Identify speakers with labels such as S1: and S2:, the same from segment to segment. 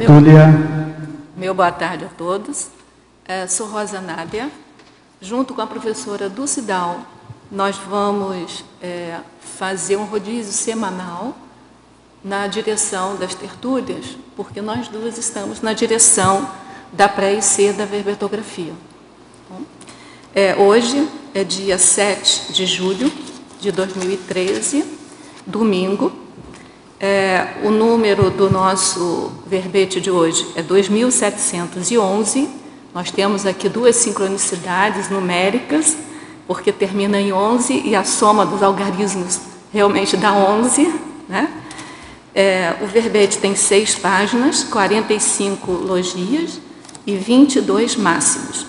S1: Túlia.
S2: Meu boa tarde a todos. Sou Rosa Nábia. Junto com a professora Dulce Dal, nós vamos fazer um rodízio semanal na direção das tertúlias, porque nós duas estamos na direção da pré-IC da verbetografia. Hoje é dia 7 de julho de 2013, domingo. O número do nosso verbete de hoje é 2711. Nós temos aqui duas sincronicidades numéricas, porque termina em 11 e a soma dos algarismos realmente dá 11, né? O verbete tem 6 páginas, 45 logias e 22 máximos.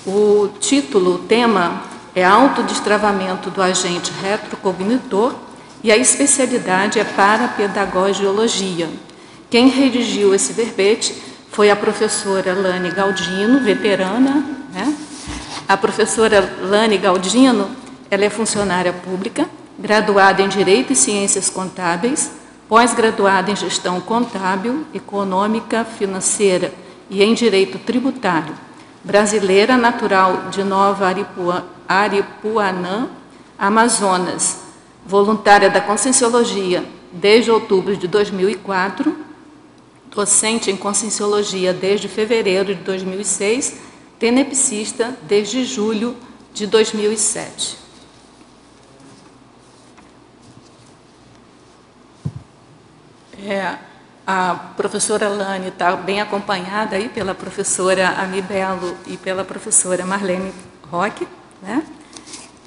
S2: O título, o tema, é Autodestravamento do Agente Retrocognitor e a especialidade é Parapedagogiologia. Quem redigiu esse verbete foi a professora Lane Galdino, veterana, né? A professora Lane Galdino, ela é funcionária pública, graduada em Direito e Ciências Contábeis, pós-graduada em Gestão Contábil, Econômica, Financeira e em Direito Tributário, brasileira, natural de Nova Aripuanã, Amazonas, voluntária da Conscienciologia desde outubro de 2004, docente em Conscienciologia desde fevereiro de 2006, tenepsista desde julho de 2007. A professora Lane está bem acompanhada aí pela professora Ami Belo e pela professora Marlene Roque, né?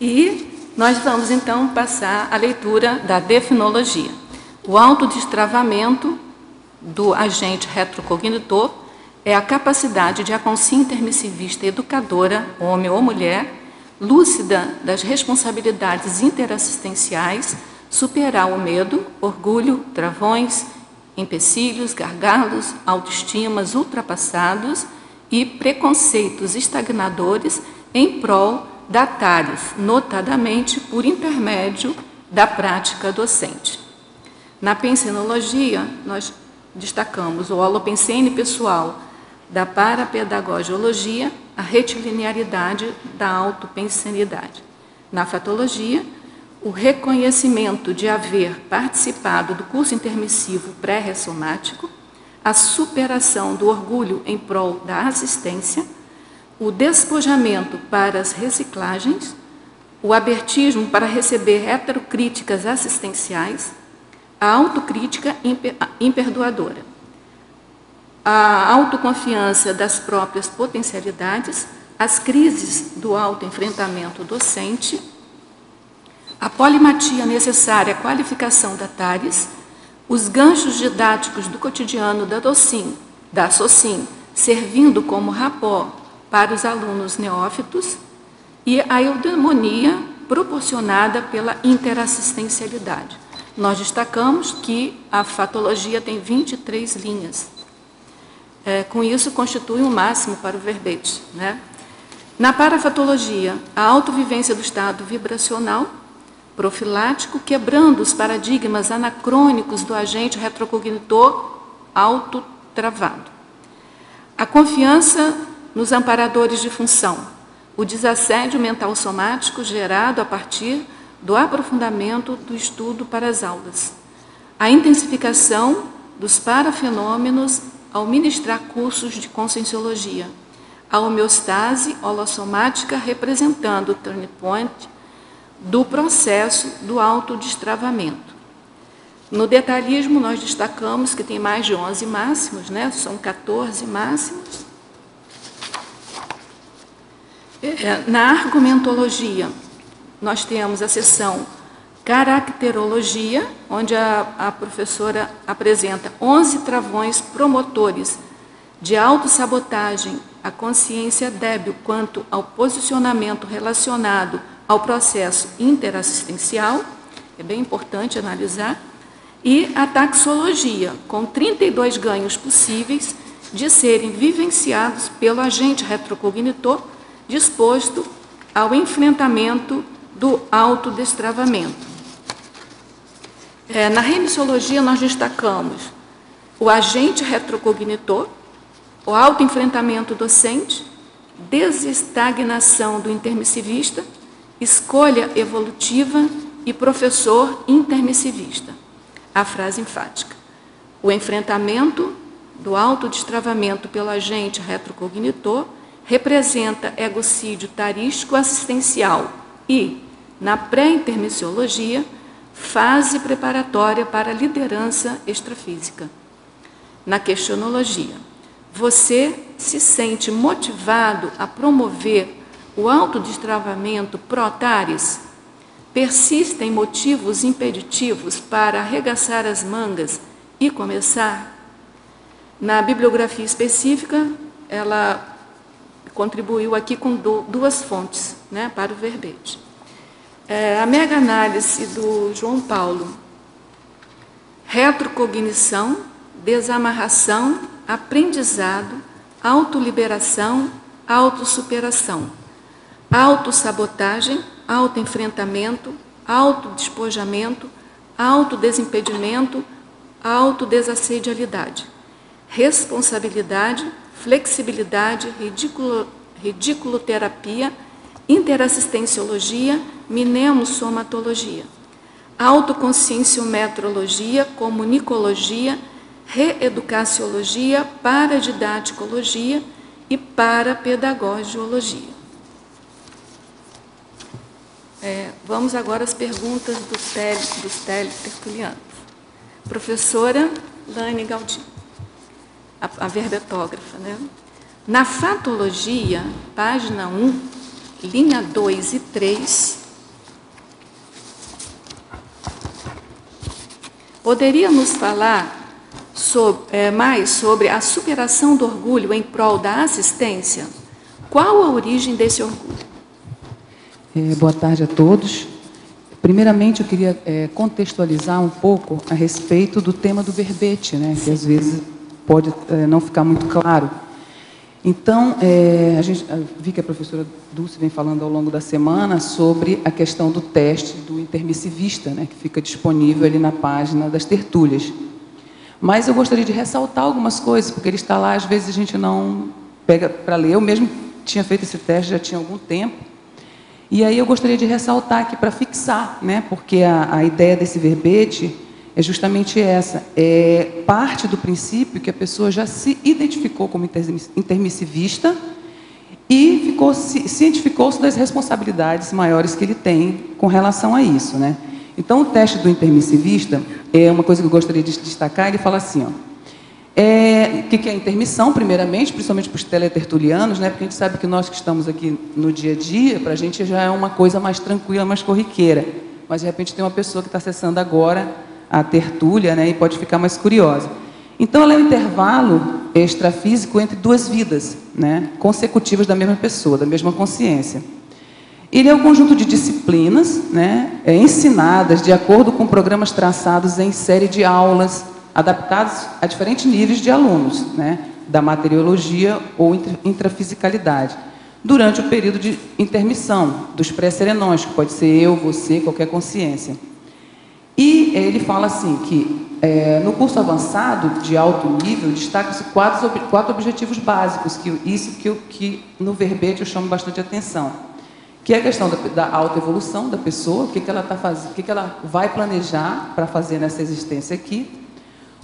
S2: E nós vamos, então, passar a leitura da definologia. O autodestravamento do agente retrocognitor é a capacidade de a consciência intermissivista educadora, homem ou mulher, lúcida das responsabilidades interassistenciais, superar o medo, orgulho, travões, empecilhos, gargalos, autoestimas ultrapassados e preconceitos estagnadores em prol da TARES, notadamente por intermédio da prática docente. Na pensenologia, nós destacamos o holopensene pessoal da parapedagogiologia, a retilinearidade da autopensenidade. Na fatologia, o reconhecimento de haver participado do curso intermissivo pré-ressomático, a superação do orgulho em prol da assistência, o despojamento para as reciclagens, o abertismo para receber heterocríticas assistenciais, a autocrítica imperdoadora, a autoconfiança das próprias potencialidades, as crises do autoenfrentamento docente, a polimatia necessária à qualificação da TARES, os ganchos didáticos do cotidiano da SOCIM, servindo como rapó para os alunos neófitos, e a eudemonia proporcionada pela interassistencialidade. Nós destacamos que a fatologia tem 23 linhas. Com isso, constitui um máximo para o verbete, né? Na parafatologia, a autovivência do estado vibracional, profilático, quebrando os paradigmas anacrônicos do agente retrocognitor autotravado. A confiança nos amparadores de função, o desassédio mental somático gerado a partir do aprofundamento do estudo para as aulas, a intensificação dos parafenômenos ao ministrar cursos de conscienciologia, a homeostase holossomática representando o turning point do processo do autodestravamento. No detalhismo, nós destacamos que tem mais de 11 máximos, né? São 14 máximos. Na argumentologia, nós temos a seção caracterologia, onde a professora apresenta 11 travões promotores de autossabotagem à consciência débil quanto ao posicionamento relacionado ao processo interassistencial, é bem importante analisar, e a taxologia, com 32 ganhos possíveis de serem vivenciados pelo agente retrocognitor disposto ao enfrentamento do autodestravamento. Na remissiologia, nós destacamos o agente retrocognitor, o autoenfrentamento docente, desestagnação do intermissivista, escolha evolutiva e professor intermissivista. A frase enfática. O enfrentamento do autodestravamento pelo agente retrocognitor representa egocídio tarístico assistencial e, na pré-intermissiologia, fase preparatória para a liderança extrafísica. Na questionologia, você se sente motivado a promover o autodestravamento pró-tares? Persistem motivos impeditivos para arregaçar as mangas e começar? Na bibliografia específica, ela contribuiu aqui com duas fontes, né, para o verbete. A mega-análise do João Paulo, retrocognição, desamarração, aprendizado, autoliberação, autossuperação, autossabotagem, autoenfrentamento, autodespojamento, autodesimpedimento, autodesassedialidade, responsabilidade, flexibilidade, ridiculoterapia, interassistenciologia, mnemosomatologia, autoconscienciometrologia, comunicologia, reeducaciologia, paradidaticologia e parapedagogiologia. Vamos agora às perguntas dos teletertulianos. Professora Lane Galdino, a verbetógrafa, né? Na fatologia, página 1, linha 2 e 3, poderia nos falar mais sobre a superação do orgulho em prol da assistência? Qual a origem desse orgulho?
S1: Boa tarde a todos. Primeiramente, eu queria contextualizar um pouco a respeito do tema do verbete, né, que às vezes pode não ficar muito claro. Então, vi que a professora Dulce vem falando ao longo da semana sobre a questão do teste do intermissivista, né, que fica disponível ali na página das tertúlias. Mas eu gostaria de ressaltar algumas coisas, porque ele está lá, às vezes a gente não pega para ler. Eu mesmo tinha feito esse teste, já tinha algum tempo. E aí eu gostaria de ressaltar aqui para fixar, né, porque a ideia desse verbete é justamente essa. Parte do princípio que a pessoa já se identificou como intermissivista e cientificou-se das responsabilidades maiores que ele tem com relação a isso, né? Então, o teste do intermissivista é uma coisa que eu gostaria de destacar. Ele fala assim, ó, o que é intermissão, primeiramente, principalmente para os teletertulianos, né? Porque a gente sabe que nós que estamos aqui no dia a dia, para a gente já é uma coisa mais tranquila, mais corriqueira. Mas, de repente, tem uma pessoa que está acessando agora a tertúlia, né? E pode ficar mais curiosa. Então, ela é um intervalo extrafísico entre duas vidas, né? Consecutivas da mesma pessoa, da mesma consciência. Ele é um conjunto de disciplinas, né? Ensinadas de acordo com programas traçados em série de aulas, adaptados a diferentes níveis de alunos, né, da materiologia ou intrafisicalidade, durante o período de intermissão, dos pré-serenões, que pode ser eu, você, qualquer consciência. E ele fala assim, que no curso avançado, de alto nível, destacam-se quatro objetivos básicos, que no verbete eu chamo bastante atenção, que é a questão da autoevolução da pessoa, o que ela está fazendo, o que ela vai planejar para fazer nessa existência aqui,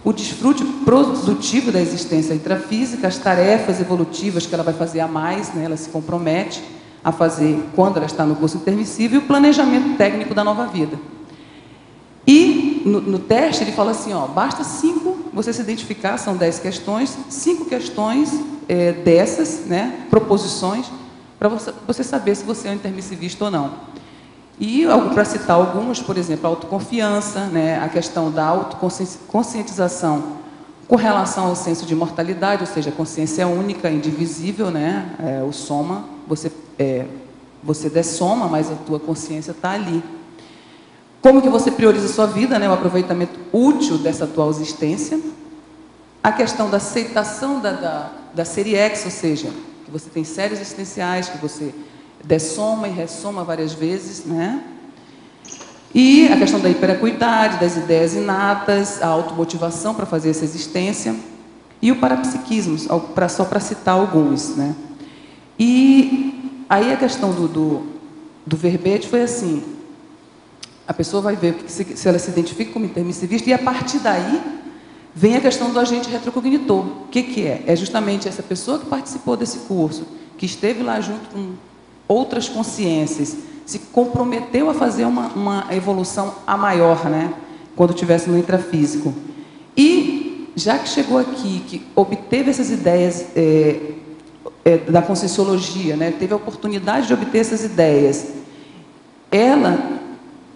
S1: o desfrute produtivo da existência intrafísica, as tarefas evolutivas que ela vai fazer a mais, né, ela se compromete a fazer quando ela está no curso intermissivo, e o planejamento técnico da nova vida. E no teste ele fala assim, ó, basta 5, você se identificar, são 10 questões, 5 questões dessas, né, proposições, para você saber se você é um intermissivista ou não. E, para citar algumas, por exemplo, a autoconfiança, né, a questão da autoconscientização com relação ao senso de mortalidade, ou seja, a consciência única, indivisível, né, o soma, você dessoma, mas a tua consciência está ali. Como que você prioriza a sua vida, né, o aproveitamento útil dessa atual existência. A questão da aceitação da série X, ou seja, que você tem séries existenciais, que você dessoma e ressoma várias vezes, né? E a questão da hiperacuidade, das ideias inatas, a automotivação para fazer essa existência, e o parapsiquismo, só para citar alguns, né? E aí a questão do verbete foi assim, a pessoa vai ver se ela se identifica como intermissivista, e a partir daí vem a questão do agente retrocognitor. O que é? É justamente essa pessoa que participou desse curso, que esteve lá junto com outras consciências, se comprometeu a fazer uma evolução a maior, né? Quando estivesse no intrafísico. E, já que chegou aqui, que obteve essas ideias da conscienciologia, né? Teve a oportunidade de obter essas ideias, ela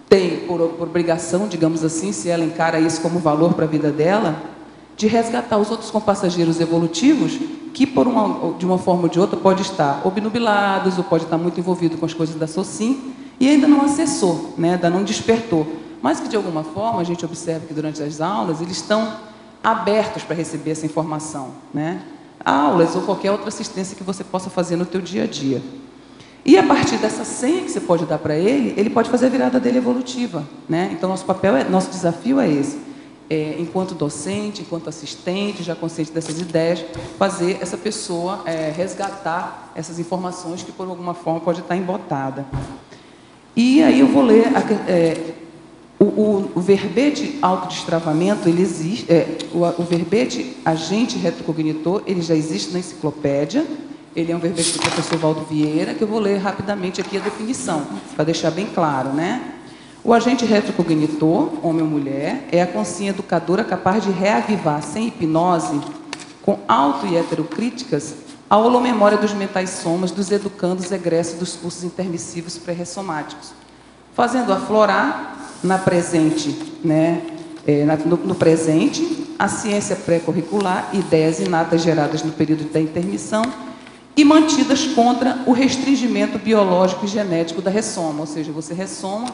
S1: tem, por obrigação, digamos assim, se ela encara isso como valor para a vida dela, de resgatar os outros compassageiros evolutivos que, de uma forma ou de outra, pode estar obnubilados ou pode estar muito envolvido com as coisas da SOCIM e ainda não acessou, né, ainda não despertou. Mas que, de alguma forma, a gente observa que durante as aulas eles estão abertos para receber essa informação, né? Aulas ou qualquer outra assistência que você possa fazer no teu dia a dia. E a partir dessa senha que você pode dar para ele, ele pode fazer a virada dele evolutiva, né? Então, nosso desafio é esse. Enquanto docente, enquanto assistente, já consciente dessas ideias, fazer essa pessoa resgatar essas informações que, por alguma forma, pode estar embotada. E aí eu vou ler o verbete autodestravamento, ele existe, o verbete agente retrocognitor, ele já existe na enciclopédia, ele é um verbete do professor Valdo Vieira, que eu vou ler rapidamente aqui a definição, para deixar bem claro, né? O agente retrocognitor, homem ou mulher, é a consciência educadora capaz de reavivar, sem hipnose, com auto- e heterocríticas, a holomemória dos mentais somas dos educandos egressos dos cursos intermissivos pré-ressomáticos, fazendo aflorar no presente, a ciência pré-curricular, ideias inatas geradas no período da intermissão, e mantidas contra o restringimento biológico e genético da ressoma, ou seja, você ressoma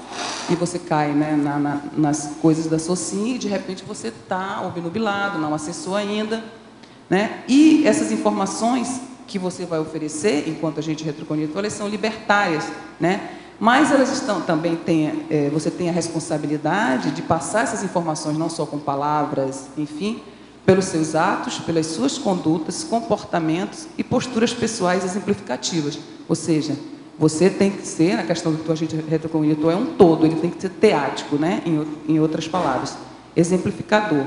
S1: e você cai, né, nas coisas da SOCIM e de repente você está obnubilado, não acessou ainda, né? E essas informações que você vai oferecer enquanto agente retrocognitor, elas são libertárias, né? Mas elas também você tem a responsabilidade de passar essas informações não só com palavras, enfim, pelos seus atos, pelas suas condutas, comportamentos e posturas pessoais exemplificativas. Ou seja, você tem que ser, na questão do agente retrocognitor, é um todo, ele tem que ser teático, né? Em outras palavras, exemplificador.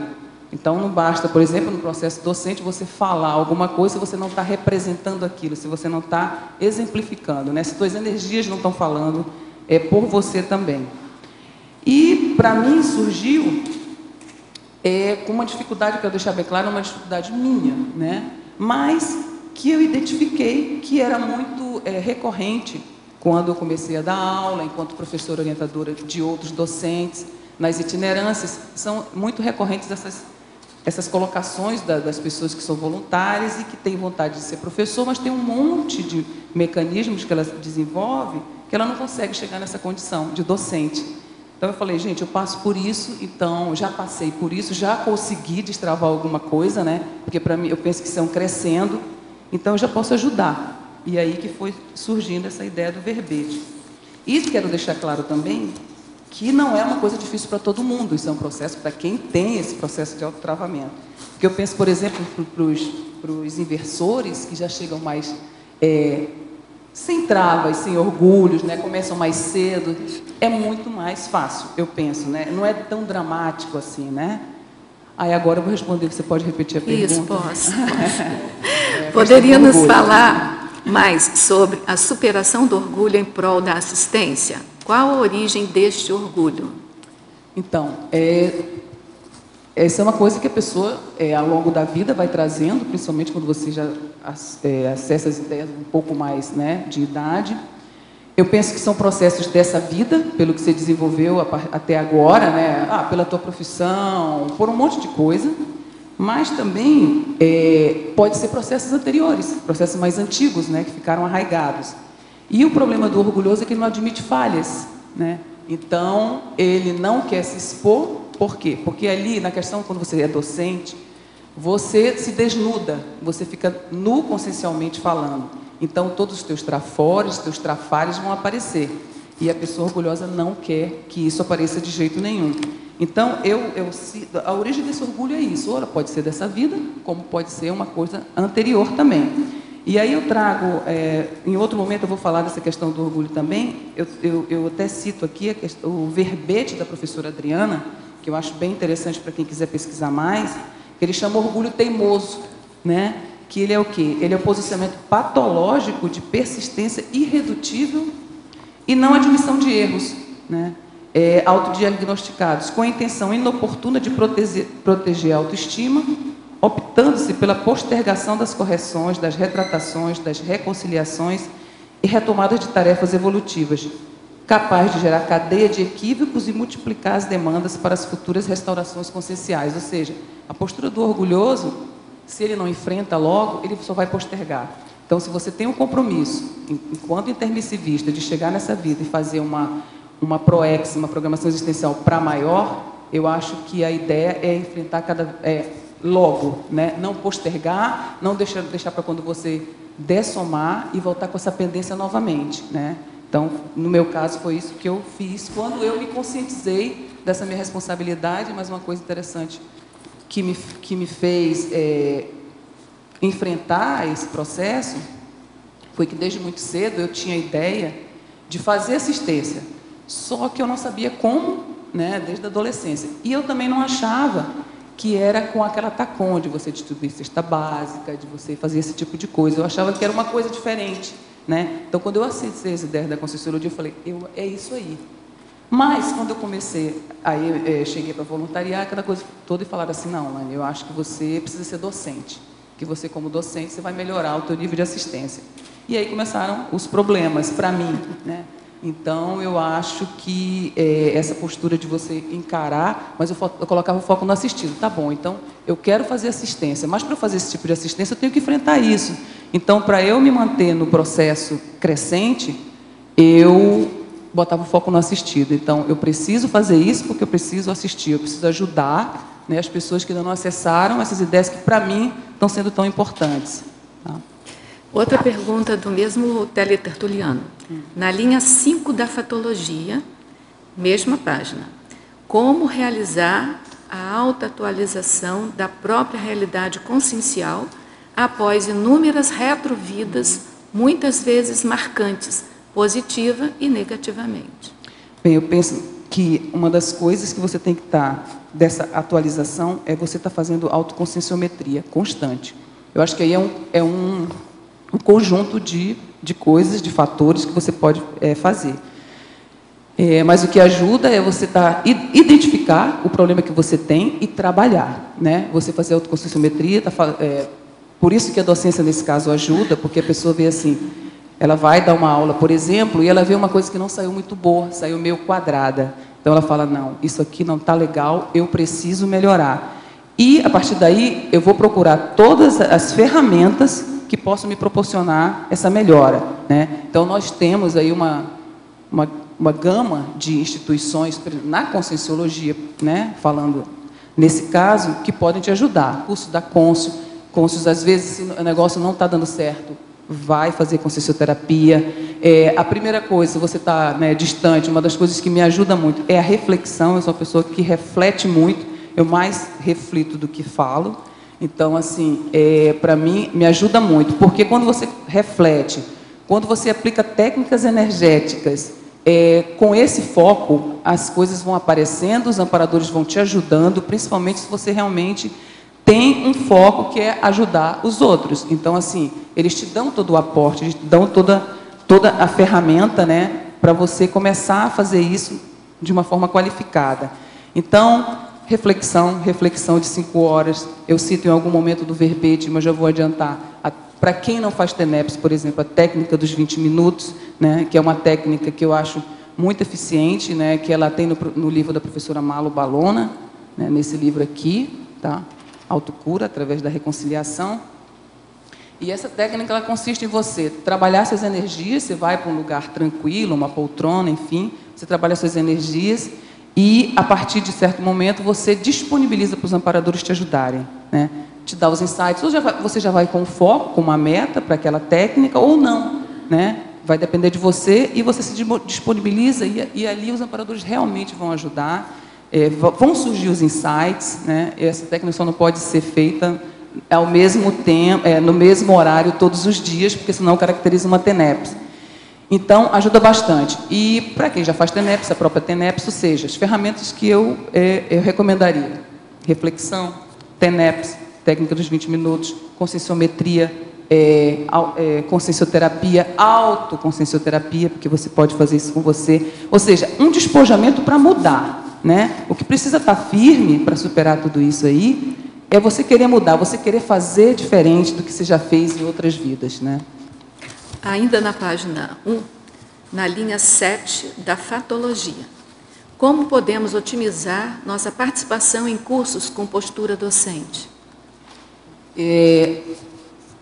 S1: Então, não basta, por exemplo, no processo docente, você falar alguma coisa se você não está representando aquilo, se você não está exemplificando, né? Se suas energias não estão falando, é por você também. E, para mim, surgiu com uma dificuldade, que eu deixar bem claro, uma dificuldade minha, né? Mas que eu identifiquei que era muito recorrente quando eu comecei a dar aula, enquanto professora orientadora de outros docentes, nas itinerâncias, são muito recorrentes essas colocações das pessoas que são voluntárias e que têm vontade de ser professor, mas tem um monte de mecanismos que ela desenvolve que ela não consegue chegar nessa condição de docente. Então, eu falei, gente, eu passo por isso, então, já passei por isso, já consegui destravar alguma coisa, né? Porque, para mim, eu penso que são crescendo, então, eu já posso ajudar. E aí que foi surgindo essa ideia do verbete. E quero deixar claro também que não é uma coisa difícil para todo mundo, isso é um processo para quem tem esse processo de autotravamento. Porque eu penso, por exemplo, para os inversores, que já chegam mais sem travas, sem orgulhos, né? Começam mais cedo, é muito mais fácil, eu penso, né? Não é tão dramático assim, né? Aí agora eu vou responder, você pode repetir a pergunta?
S2: Isso, posso. Poderia nos falar mais sobre a superação do orgulho em prol da assistência? Qual a origem deste orgulho?
S1: Então, essa é uma coisa que a pessoa, ao longo da vida, vai trazendo, principalmente quando você já acessa as ideias um pouco mais, né, de idade. Eu penso que são processos dessa vida, pelo que você desenvolveu até agora, né, pela tua profissão, por um monte de coisa, mas também pode ser processos anteriores, processos mais antigos, né, que ficaram arraigados. E o problema do orgulhoso é que ele não admite falhas, né? Então, ele não quer se expor. Por quê? Porque ali, na questão, quando você é docente, você se desnuda, você fica nu consciencialmente falando. Então, todos os teus trafores, teus trafalhos vão aparecer. E a pessoa orgulhosa não quer que isso apareça de jeito nenhum. Então, a origem desse orgulho é isso. Ou ela pode ser dessa vida, como pode ser uma coisa anterior também. E aí eu trago, em outro momento eu vou falar dessa questão do orgulho também, eu até cito aqui o verbete da professora Adriana, que eu acho bem interessante para quem quiser pesquisar mais, que ele chama orgulho teimoso, né? Que ele é o quê? Ele é o posicionamento patológico de persistência irredutível e não admissão de erros, né? Autodiagnosticados, com a intenção inoportuna de proteger a autoestima, optando-se pela postergação das correções, das retratações, das reconciliações e retomadas de tarefas evolutivas, capaz de gerar cadeia de equívocos e multiplicar as demandas para as futuras restaurações conscienciais. Ou seja, a postura do orgulhoso, se ele não enfrenta logo, ele só vai postergar. Então, se você tem um compromisso, enquanto intermissivista, de chegar nessa vida e fazer uma ProEx, uma programação existencial para maior, eu acho que a ideia é enfrentar logo, né? Não postergar, não deixar para quando você dessomar e voltar com essa pendência novamente, né? Então, no meu caso, foi isso que eu fiz quando eu me conscientizei dessa minha responsabilidade. Mas uma coisa interessante que me fez enfrentar esse processo foi que, desde muito cedo, eu tinha a ideia de fazer assistência, só que eu não sabia como, né, desde a adolescência. E eu também não achava que era com aquela TACOM, de você distribuir cesta básica, de você fazer esse tipo de coisa. Eu achava que era uma coisa diferente, né? Então, quando eu acessei essa ideia da Conscienciologia, eu falei, é isso aí. Mas, quando eu comecei, aí cheguei para voluntariar, aquela coisa toda, e falaram assim, não, Lani, eu acho que você precisa ser docente, que você, como docente, você vai melhorar o teu nível de assistência. E aí começaram os problemas para mim, né? Então, eu acho que essa postura de você encarar, mas eu colocava o foco no assistido. Tá bom, então, eu quero fazer assistência, mas para fazer esse tipo de assistência, eu tenho que enfrentar isso. Então, para eu me manter no processo crescente, eu botava o foco no assistido. Então, eu preciso fazer isso porque eu preciso assistir, eu preciso ajudar, né, as pessoas que ainda não acessaram essas ideias que, para mim, estão sendo tão importantes. Tá?
S2: Outra pergunta do mesmo teletertuliano. Na linha 5 da fatologia, mesma página. Como realizar a autoatualização da própria realidade consciencial após inúmeras retrovidas, muitas vezes marcantes, positiva e negativamente?
S1: Bem, eu penso que uma das coisas que você tem que estar, dessa atualização, é você estar fazendo autoconscienciometria constante. Eu acho que aí é um conjunto de coisas, de fatores que você pode fazer. Mas o que ajuda é você identificar o problema que você tem e trabalhar, né? Você fazer autoconscienciometria, por isso que a docência, nesse caso, ajuda, porque a pessoa vê assim, ela vai dar uma aula, por exemplo, e ela vê uma coisa que não saiu muito boa, saiu meio quadrada. Então, ela fala, não, isso aqui não está legal, eu preciso melhorar. E, a partir daí, eu vou procurar todas as ferramentas que possam me proporcionar essa melhora, né? Então, nós temos aí uma gama de instituições na Conscienciologia, né? Falando nesse caso, que podem te ajudar. Curso da Consciência, às vezes, se o negócio não está dando certo, vai fazer consciencioterapia. A primeira coisa, se você está, né, distante, uma das coisas que me ajuda muito é a reflexão. Eu sou uma pessoa que reflete muito, eu mais reflito do que falo. Então, assim, para mim, me ajuda muito, porque quando você reflete, quando você aplica técnicas energéticas, com esse foco, as coisas vão aparecendo, os amparadores vão te ajudando, principalmente se você realmente tem um foco que é ajudar os outros. Então, assim, eles te dão todo o aporte, eles te dão toda a ferramenta, né, para você começar a fazer isso de uma forma qualificada. Então, reflexão de 5 horas. Eu cito em algum momento do verbete, mas já vou adiantar. Para quem não faz TENEPS, por exemplo, a técnica dos 20 minutos, né, que é uma técnica que eu acho muito eficiente, né, que ela tem no livro da professora Malu Balona, né, nesse livro aqui, tá? Autocura, através da reconciliação. E essa técnica, ela consiste em você trabalhar suas energias, você vai para um lugar tranquilo, uma poltrona, enfim, você trabalha suas energias e, a partir de certo momento, você disponibiliza para os amparadores te ajudarem, né? Te dá os insights, ou você já vai com foco, com uma meta para aquela técnica, ou não, né? Vai depender de você e você se disponibiliza e ali os amparadores realmente vão ajudar. Vão surgir os insights, né? Essa técnica só não pode ser feita ao mesmo tempo, no mesmo horário todos os dias, porque senão caracteriza uma TENEPS. Então, ajuda bastante. E para quem já faz TENEPS, a própria TENEPS, ou seja, as ferramentas que eu recomendaria: reflexão, TENEPS, técnica dos 20 minutos, conscienciometria, consciencioterapia, autoconsciencioterapia, porque você pode fazer isso com você. Ou seja, um despojamento para mudar, né? O que precisa estar firme para superar tudo isso aí é você querer mudar, você querer fazer diferente do que você já fez em outras vidas, né?
S2: Ainda na página 1, na linha 7 da fatologia. Como podemos otimizar nossa participação em cursos com postura docente?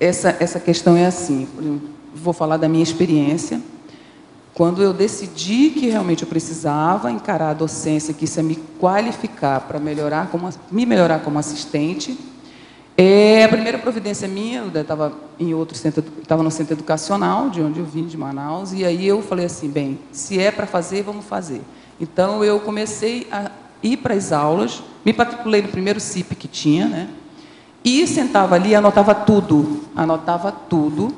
S1: Essa questão é assim, vou falar da minha experiência. Quando eu decidi que realmente eu precisava encarar a docência, que isso ia me qualificar para me melhorar como assistente, a primeira providência minha, eu estava em outro centro, estava no centro educacional, de onde eu vim, de Manaus, e aí eu falei assim, bem, se é para fazer, vamos fazer. Então, eu comecei a ir para as aulas, me matriculei no primeiro CIP que tinha, né? E sentava ali e anotava tudo,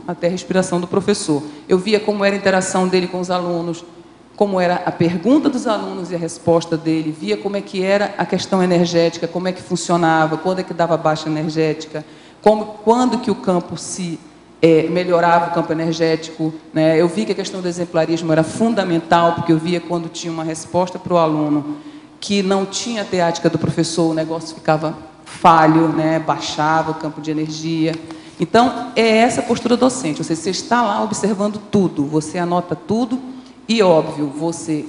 S1: até a respiração do professor. Eu via como era a interação dele com os alunos, como era a pergunta dos alunos e a resposta dele, via como é que era a questão energética, como é que funcionava, quando é que dava baixa energética, quando que o campo melhorava o campo energético, né? Eu vi que a questão do exemplarismo era fundamental, porque eu via quando tinha uma resposta para o aluno que não tinha a teática do professor, o negócio ficava falho, né? Baixava o campo de energia. Então, é essa postura docente, ou seja, você está lá observando tudo, você anota tudo e, óbvio, você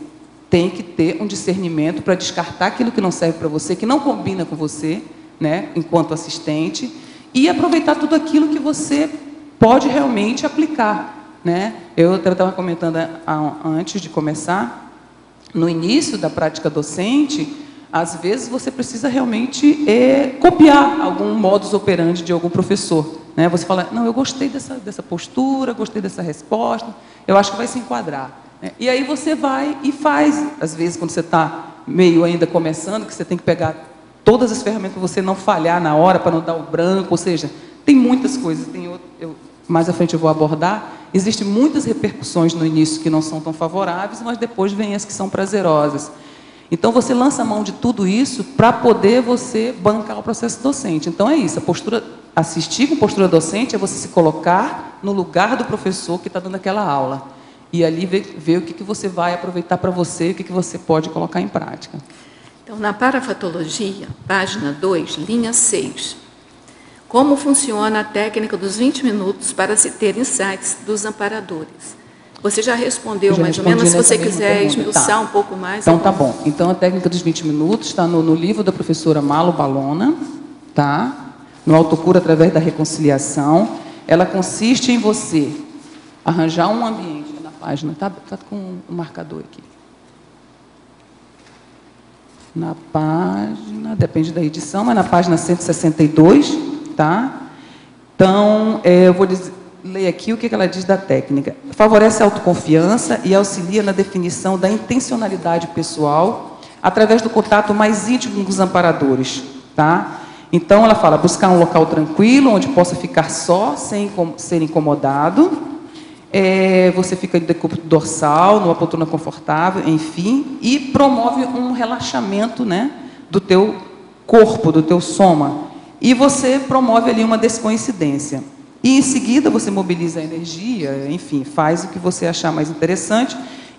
S1: tem que ter um discernimento para descartar aquilo que não serve para você, que não combina com você, né? Enquanto assistente, e aproveitar tudo aquilo que você pode realmente aplicar, né? Eu estava comentando antes de começar, no início da prática docente, às vezes você precisa realmente copiar algum modus operandi de algum professor, né? Você fala, não, eu gostei dessa postura, gostei dessa resposta, eu acho que vai se enquadrar, né? E aí você vai e faz. Às vezes, quando você está meio ainda começando, que você tem que pegar todas as ferramentas para você não falhar na hora, para não dar o branco, ou seja, tem muitas coisas, mais à frente eu vou abordar, existem muitas repercussões no início que não são tão favoráveis, mas depois vem as que são prazerosas. Então, você lança a mão de tudo isso para poder você bancar o processo docente. Então, é isso, assistir com postura docente é você se colocar no lugar do professor que está dando aquela aula. E ali ver o que você vai aproveitar para você, o que você pode colocar em prática.
S2: Então, na parafatologia, página 2, linha 6. Como funciona a técnica dos 20 minutos para se ter insights dos amparadores? Você já respondeu mais ou menos, se você quiser esmiuçar um pouco mais.
S1: Então, tá bom. Então, a técnica dos 20 minutos está no livro da professora Malu Balona, tá? No Autocura através da reconciliação. Ela consiste em você arranjar um ambiente na página, tá com o marcador aqui. Na página, depende da edição, mas na página 162, tá? Então, eu vou ler aqui o que ela diz da técnica. Favorece a autoconfiança e auxilia na definição da intencionalidade pessoal através do contato mais íntimo com os amparadores, tá? Então, ela fala, buscar um local tranquilo, onde possa ficar só, sem ser incomodado. Você fica de decúbito dorsal, numa poltrona confortável, enfim, e promove um relaxamento, né, do teu corpo, do teu soma. E você promove ali uma descoincidência. E, em seguida, você mobiliza a energia, enfim, faz o que você achar mais interessante,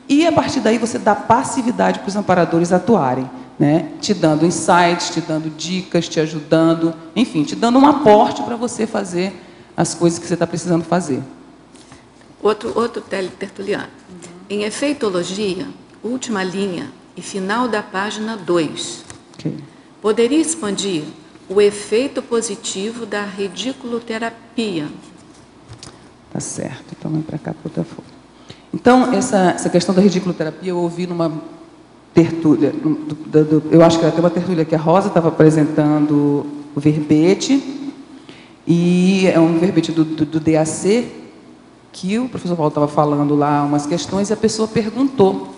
S1: e, a partir daí, você dá passividade para os amparadores atuarem, né? Te dando insights, te dando dicas, te ajudando, enfim, te dando um aporte para você fazer as coisas que você está precisando fazer.
S2: Outro teletertuliano. Em efeitologia, última linha e final da página 2.
S1: Okay.
S2: Poderia expandir o efeito positivo da rediculoterapia? Tá
S1: certo. Então, vem para cá, para outra folha. Então, essa questão da rediculoterapia eu ouvi numa tertúlia, eu acho que era até uma tertúlia que a Rosa estava apresentando o verbete, e é um verbete do DAC, que o professor Paulo estava falando lá umas questões e a pessoa perguntou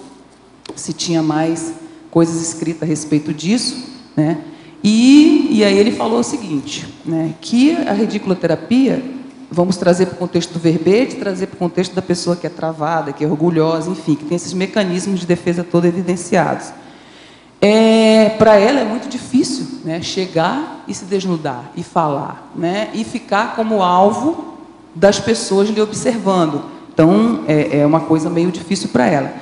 S1: se tinha mais coisas escritas a respeito disso, né? E aí ele falou o seguinte, né, que a ridiculoterapia, vamos trazer para o contexto do verbete, trazer para o contexto da pessoa que é travada, que é orgulhosa, enfim, que tem esses mecanismos de defesa todos evidenciados. Para ela é muito difícil, né, chegar e se desnudar, e falar, né, e ficar como alvo das pessoas lhe observando. Então, é uma coisa meio difícil para ela.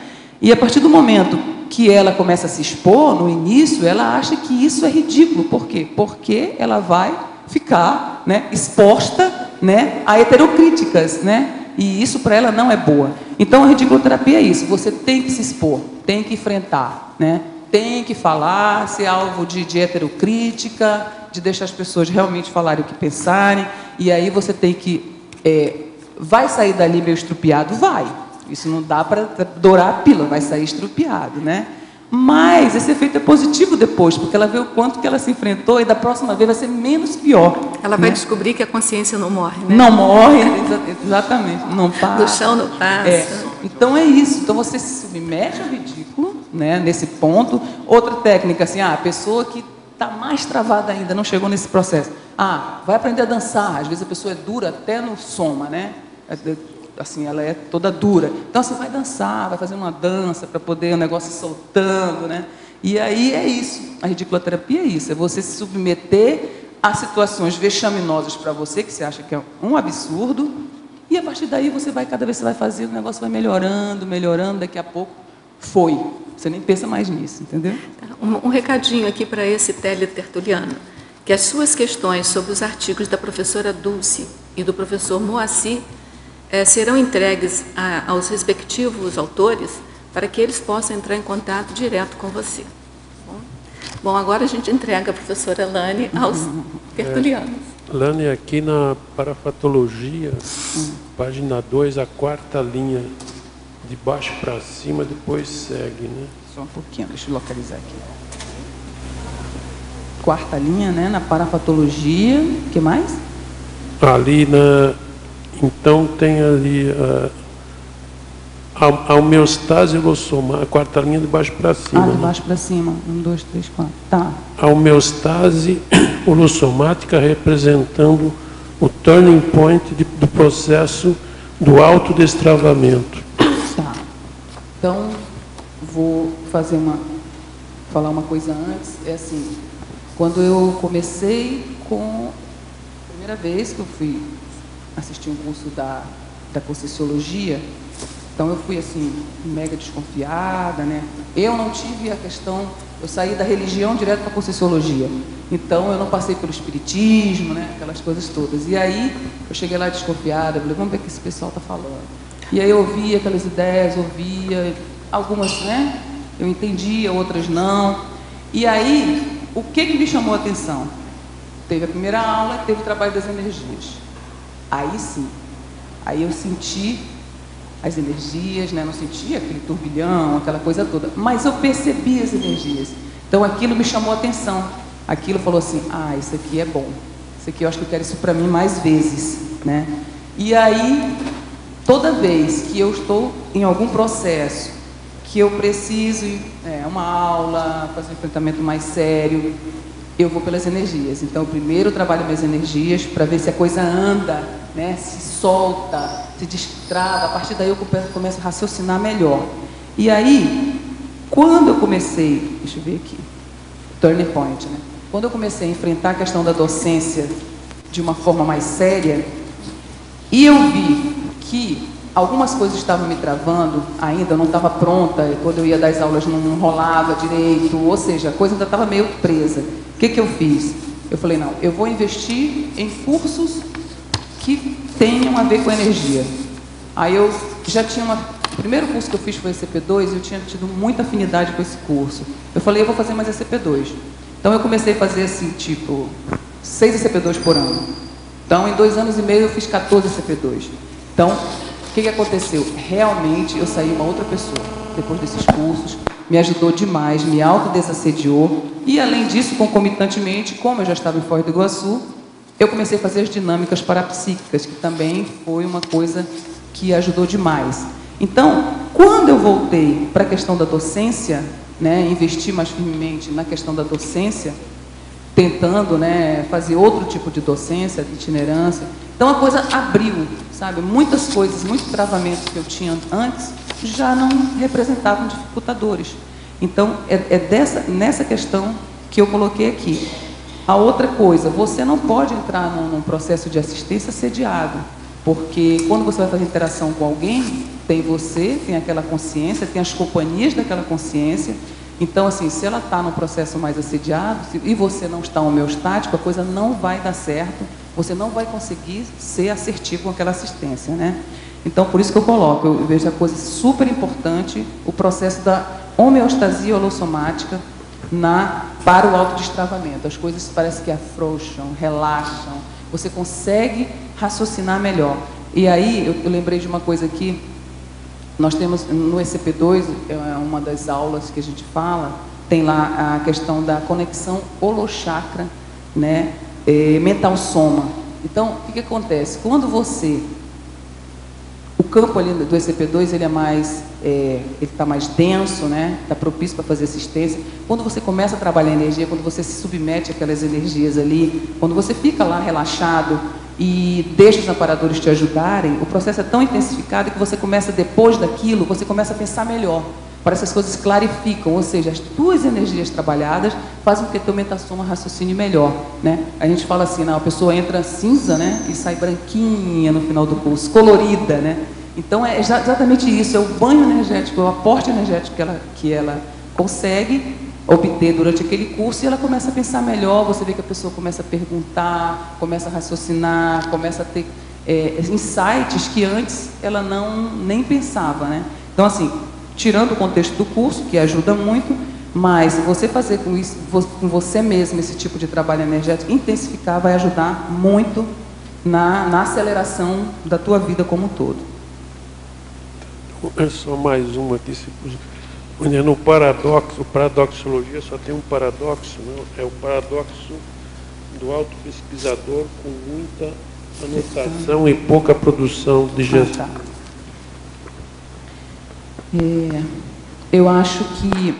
S1: E a partir do momento que ela começa a se expor, no início, ela acha que isso é ridículo. Por quê? Porque ela vai ficar, né, exposta, né, a heterocríticas, né, e isso para ela não é boa. Então, a ridiculoterapia é isso, você tem que se expor, tem que enfrentar, né, tem que falar, ser alvo de heterocrítica, de deixar as pessoas realmente falarem o que pensarem, e aí você tem que... vai sair dali meio estrupiado? Vai. Isso não dá para dourar a pílula, vai sair estrupiado, né? Mas esse efeito é positivo depois, porque ela vê o quanto que ela se enfrentou e da próxima vez vai ser menos pior.
S2: Ela vai descobrir que a consciência não morre, né?
S1: Não morre, exatamente, não passa.
S2: Do chão não passa.
S1: Então é isso, então você se submete ao ridículo, né, nesse ponto. Outra técnica, assim, a pessoa que está mais travada ainda, não chegou nesse processo. Vai aprender a dançar, às vezes a pessoa é dura até no soma, né? Assim, ela é toda dura. Então, você vai dançar, vai fazer uma dança para poder o negócio ir soltando, né? E aí é isso. A ridiculoterapia é isso. É você se submeter a situações vexaminosas para você, que você acha que é um absurdo, e a partir daí você vai, cada vez que você vai fazer, o negócio vai melhorando, melhorando, daqui a pouco foi. Você nem pensa mais nisso, entendeu?
S2: Um recadinho aqui para esse teletertuliano, que as suas questões sobre os artigos da professora Dulce e do professor Moacir serão entregues aos respectivos autores para que eles possam entrar em contato direto com você. Bom, agora a gente entrega a professora Lani aos tertulianos.
S3: Lani, aqui na parafatologia, página 2, a quarta linha, de baixo para cima, depois segue, né?
S1: Só um pouquinho, deixa eu localizar aqui. Quarta linha, né, na parafatologia, o que mais?
S3: Ali então tem ali a homeostase ulossomática, a quarta linha de baixo para cima.
S1: De baixo para cima, 1, 2, 3, 4, tá.
S3: A homeostase ulossomática representando o turning point do processo do autodestravamento.
S1: Tá. Então, vou falar uma coisa antes, é assim, quando eu comecei a primeira vez que eu fui assistir um curso da Conscienciologia, então eu fui assim, mega desconfiada, né? Eu não tive a questão, eu saí da religião direto para a Conscienciologia, então eu não passei pelo espiritismo, né? Aquelas coisas todas. E aí eu cheguei lá desconfiada, falei, vamos ver o que esse pessoal está falando. E aí eu ouvia aquelas ideias, algumas, né? Eu entendia, outras não. E aí, o que me chamou a atenção? Teve a primeira aula, teve o trabalho das energias. Aí sim, aí eu senti as energias, né? Não sentia aquele turbilhão, aquela coisa toda, mas eu percebi as energias. Então aquilo me chamou a atenção. Aquilo falou assim, isso aqui é bom. Isso aqui eu acho que eu quero isso para mim mais vezes, né? E aí, toda vez que eu estou em algum processo, que eu preciso uma aula, fazer um enfrentamento mais sério, eu vou pelas energias. Então, primeiro eu trabalho minhas energias para ver se a coisa anda, né? Se solta, se destrava. A partir daí eu começo a raciocinar melhor. E aí, quando eu comecei, deixa eu ver aqui, turning point, né? Quando eu comecei a enfrentar a questão da docência de uma forma mais séria, e eu vi que algumas coisas estavam me travando, ainda eu não estava pronta, e quando eu ia dar as aulas não rolava direito, ou seja, a coisa ainda estava meio presa. O que eu fiz? Eu falei, não, eu vou investir em cursos que tenham a ver com energia. Aí eu já tinha o primeiro curso que eu fiz foi ECP2, e eu tinha tido muita afinidade com esse curso. Eu falei, eu vou fazer mais ECP2. Então eu comecei a fazer assim, tipo, 6 ECP2 por ano. Então em 2 anos e meio eu fiz 14 ECP2. Então, o que aconteceu? Realmente eu saí uma outra pessoa depois desses cursos, me ajudou demais, me autodesassediou, e além disso, concomitantemente, como eu já estava em Foz do Iguaçu, eu comecei a fazer as dinâmicas parapsíquicas, que também foi uma coisa que ajudou demais. Então, quando eu voltei para a questão da docência, né, investi mais firmemente na questão da docência, tentando, né, fazer outro tipo de docência, de itinerância, então a coisa abriu, sabe? Muitas coisas, muitos travamentos que eu tinha antes já não representavam dificultadores. Então, nessa questão que eu coloquei aqui. A outra coisa, você não pode entrar num processo de assistência sediado, porque quando você vai fazer interação com alguém, tem você, tem aquela consciência, tem as companhias daquela consciência. Então, assim, se ela está num processo mais assediado e você não está homeostático, a coisa não vai dar certo, você não vai conseguir ser assertivo com aquela assistência, né? Então, por isso que eu coloco, eu vejo a coisa super importante, o processo da homeostasia holossomática para o autodestravamento. As coisas parece que afrouxam, relaxam, você consegue raciocinar melhor. E aí, eu lembrei de uma coisa aqui, nós temos no ECP2, é uma das aulas que a gente fala, tem lá a questão da conexão holochakra, né, mental-soma. Então, o que acontece? Quando você... O campo ali do ECP2, ele é mais, ele está mais denso, né? Está propício para fazer assistência. Quando você começa a trabalhar a energia, quando você se submete àquelas energias ali, quando você fica lá relaxado e deixa os amparadores te ajudarem, o processo é tão intensificado que você começa, depois daquilo, você começa a pensar melhor. Parece que as coisas clarificam, ou seja, as tuas energias trabalhadas fazem com que a tua mental-soma raciocine melhor, né? A gente fala assim, não, a pessoa entra cinza, né, e sai branquinha no final do curso, colorida, né? Então é exatamente isso, é o banho energético, é o aporte energético que ela consegue obter durante aquele curso e ela começa a pensar melhor, você vê que a pessoa começa a perguntar, começa a raciocinar, começa a ter insights que antes ela nem pensava, né? Então, assim, tirando o contexto do curso, que ajuda muito, mas você fazer com você mesmo esse tipo de trabalho energético, intensificar, vai ajudar muito na aceleração da tua vida como um todo.
S3: É só mais uma aqui. No paradoxo, paradoxologia só tem um paradoxo, não? É o paradoxo do autopesquisador com muita anotação e pouca produção de gestão.
S1: Tá. Eu acho que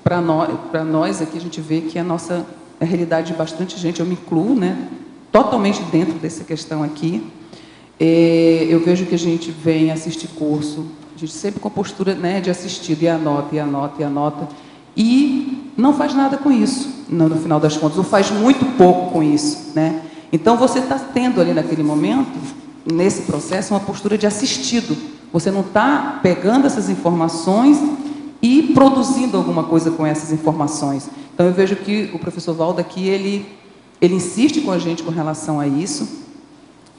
S1: para nós aqui a gente vê que a realidade de bastante gente, eu me incluo, né, totalmente dentro dessa questão aqui. Eu vejo que a gente vem assistir curso, a gente sempre com postura, né, de assistido, e anota, e anota, e anota, e não faz nada com isso, no final das contas, ou faz muito pouco com isso, né? Então, você está tendo ali naquele momento, nesse processo, uma postura de assistido. Você não está pegando essas informações e produzindo alguma coisa com essas informações. Então, eu vejo que o professor Valdo aqui, ele insiste com a gente com relação a isso,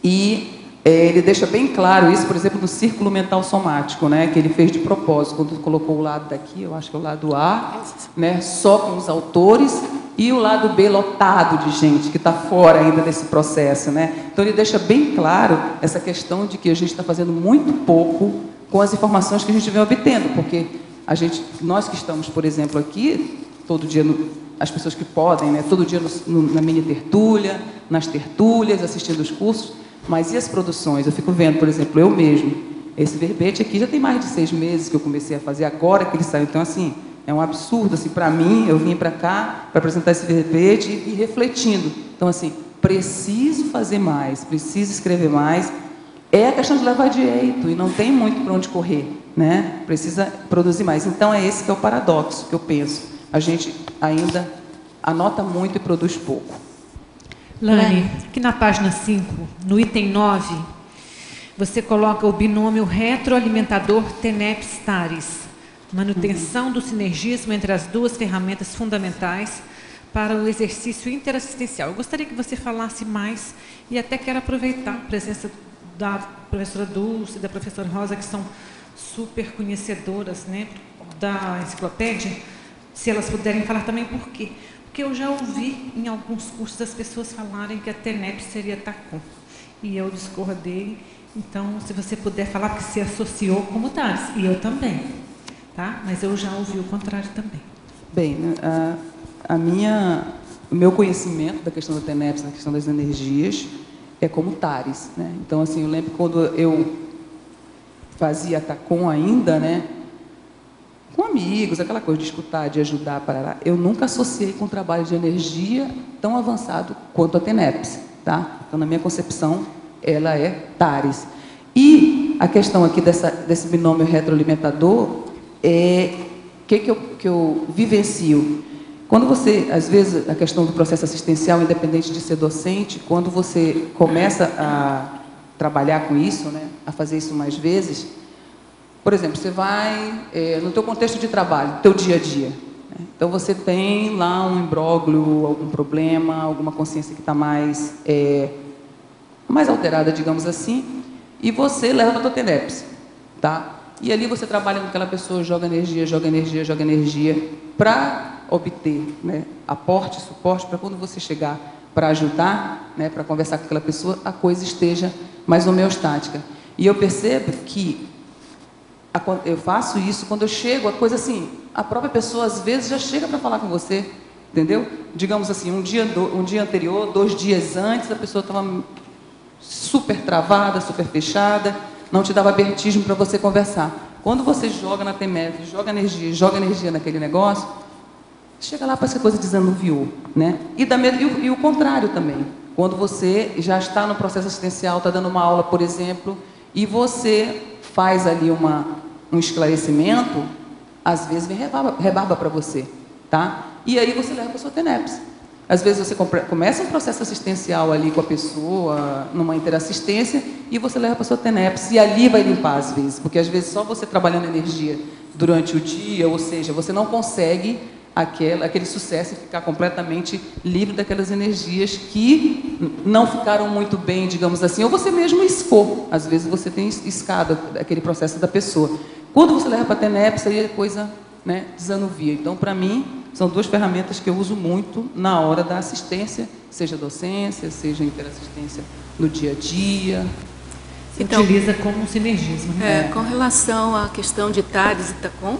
S1: e ele deixa bem claro isso, por exemplo, no círculo mental somático, né, que ele fez de propósito, quando colocou o lado daqui, eu acho que é o lado A, né, só com os autores, e o lado B lotado de gente que está fora ainda desse processo, né? Então ele deixa bem claro essa questão de que a gente está fazendo muito pouco com as informações que a gente vem obtendo, porque nós que estamos, por exemplo, aqui, todo dia, as pessoas que podem, né, todo dia na mini tertúlia, nas tertúlias, assistindo os cursos, mas e as produções? Eu fico vendo, por exemplo, eu mesmo, esse verbete aqui já tem mais de 6 meses que eu comecei a fazer, agora que ele saiu, então assim, é um absurdo, assim, para mim, eu vim para cá para apresentar esse verbete e refletindo. Então, assim, preciso fazer mais, preciso escrever mais. É a questão de levar jeito e não tem muito para onde correr, né? Precisa produzir mais. Então, é esse que é o paradoxo que eu penso. A gente ainda anota muito e produz pouco.
S4: Lani, aqui na página 5, no item 9, você coloca o binômio retroalimentador TENEP-STARES. Manutenção do sinergismo entre as duas ferramentas fundamentais para o exercício interassistencial. Eu gostaria que você falasse mais e até quero aproveitar a presença da professora Dulce e da professora Rosa, que são super conhecedoras, né, da enciclopédia, se elas puderem falar também por quê. Porque eu já ouvi em alguns cursos as pessoas falarem que a TENEP seria TACOM, e eu discordei. Então, se você puder falar, porque se associou como TARES, e eu também. Tá? Mas eu já ouvi o contrário também.
S1: Bem, o meu conhecimento da questão da TENEPS, da questão das energias, é como TARES, né? Então, assim, eu lembro quando eu fazia TACOM ainda, né? Com amigos, aquela coisa de escutar, de ajudar, parará. Eu nunca associei com um trabalho de energia tão avançado quanto a TENEPS, tá? Então, na minha concepção, ela é TARES. E a questão aqui desse binômio retroalimentador é que eu vivencio. Quando você, às vezes, a questão do processo assistencial, independente de ser docente, quando você começa a trabalhar com isso, né, a fazer isso mais vezes, por exemplo, você vai no teu contexto de trabalho, teu dia a dia, né? Então você tem lá um imbróglio, algum problema, alguma consciência que está mais alterada, digamos assim, e você leva para a tua TENEPS, tá? E ali você trabalha com aquela pessoa, joga energia para obter, né, aporte, suporte, para quando você chegar para ajudar, né, para conversar com aquela pessoa, a coisa esteja mais homeostática. E eu percebo que eu faço isso quando eu chego, a coisa assim, a própria pessoa às vezes já chega para falar com você, entendeu? Digamos assim, um dia anterior, 2 dias antes, a pessoa estava super travada, super fechada, não te dava abertismo para você conversar. Quando você joga na TENEPS, joga energia naquele negócio, chega lá, parece que a coisa desanuviou, né? E o contrário também. Quando você já está no processo assistencial, está dando uma aula, por exemplo, e você faz ali um esclarecimento, às vezes vem rebarba para você, tá? E aí você leva para a sua TENEPS. Às vezes você começa um processo assistencial ali com a pessoa, numa interassistência, e você leva para a sua TENEPS, e ali vai limpar às vezes, porque às vezes só você trabalhando energia durante o dia, ou seja, você não consegue aquele sucesso e ficar completamente livre daquelas energias que não ficaram muito bem, digamos assim, ou você mesmo escou. Às vezes você tem escado aquele processo da pessoa. Quando você leva para a TENEPS, aí a coisa, né, desanuvia. Então, para mim, são 2 ferramentas que eu uso muito na hora da assistência, seja docência, seja interassistência no dia a dia.
S4: Você utiliza como um sinergismo, né?
S2: Com relação à questão de TARES e TACOM,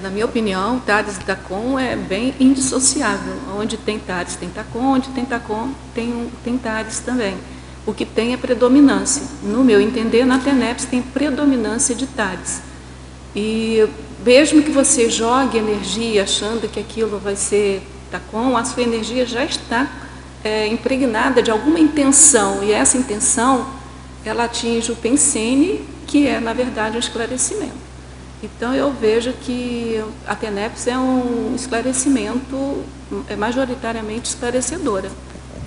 S2: na minha opinião, TARES e TACOM é bem indissociável. Onde tem TARES, tem TACOM, onde tem TACOM, tem TARES também. O que tem é predominância. No meu entender, na TENEPS tem predominância de TARES. E mesmo que você jogue energia achando que aquilo vai ser TACOM, a sua energia já está impregnada de alguma intenção, e essa intenção, ela atinge o pensene, que é, na verdade, um esclarecimento. Então, eu vejo que a TENEPS é um esclarecimento, majoritariamente esclarecedora,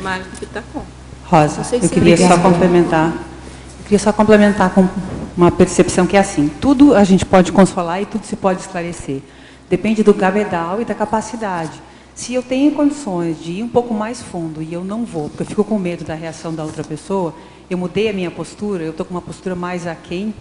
S2: mais do que TACOM.
S5: Rosa, eu queria só complementar com uma percepção que é assim: tudo a gente pode consolar e tudo se pode esclarecer. Depende do cabedal e da capacidade. Se eu tenho condições de ir um pouco mais fundo e eu não vou, porque eu fico com medo da reação da outra pessoa, eu mudei a minha postura, eu estou com uma postura mais aquém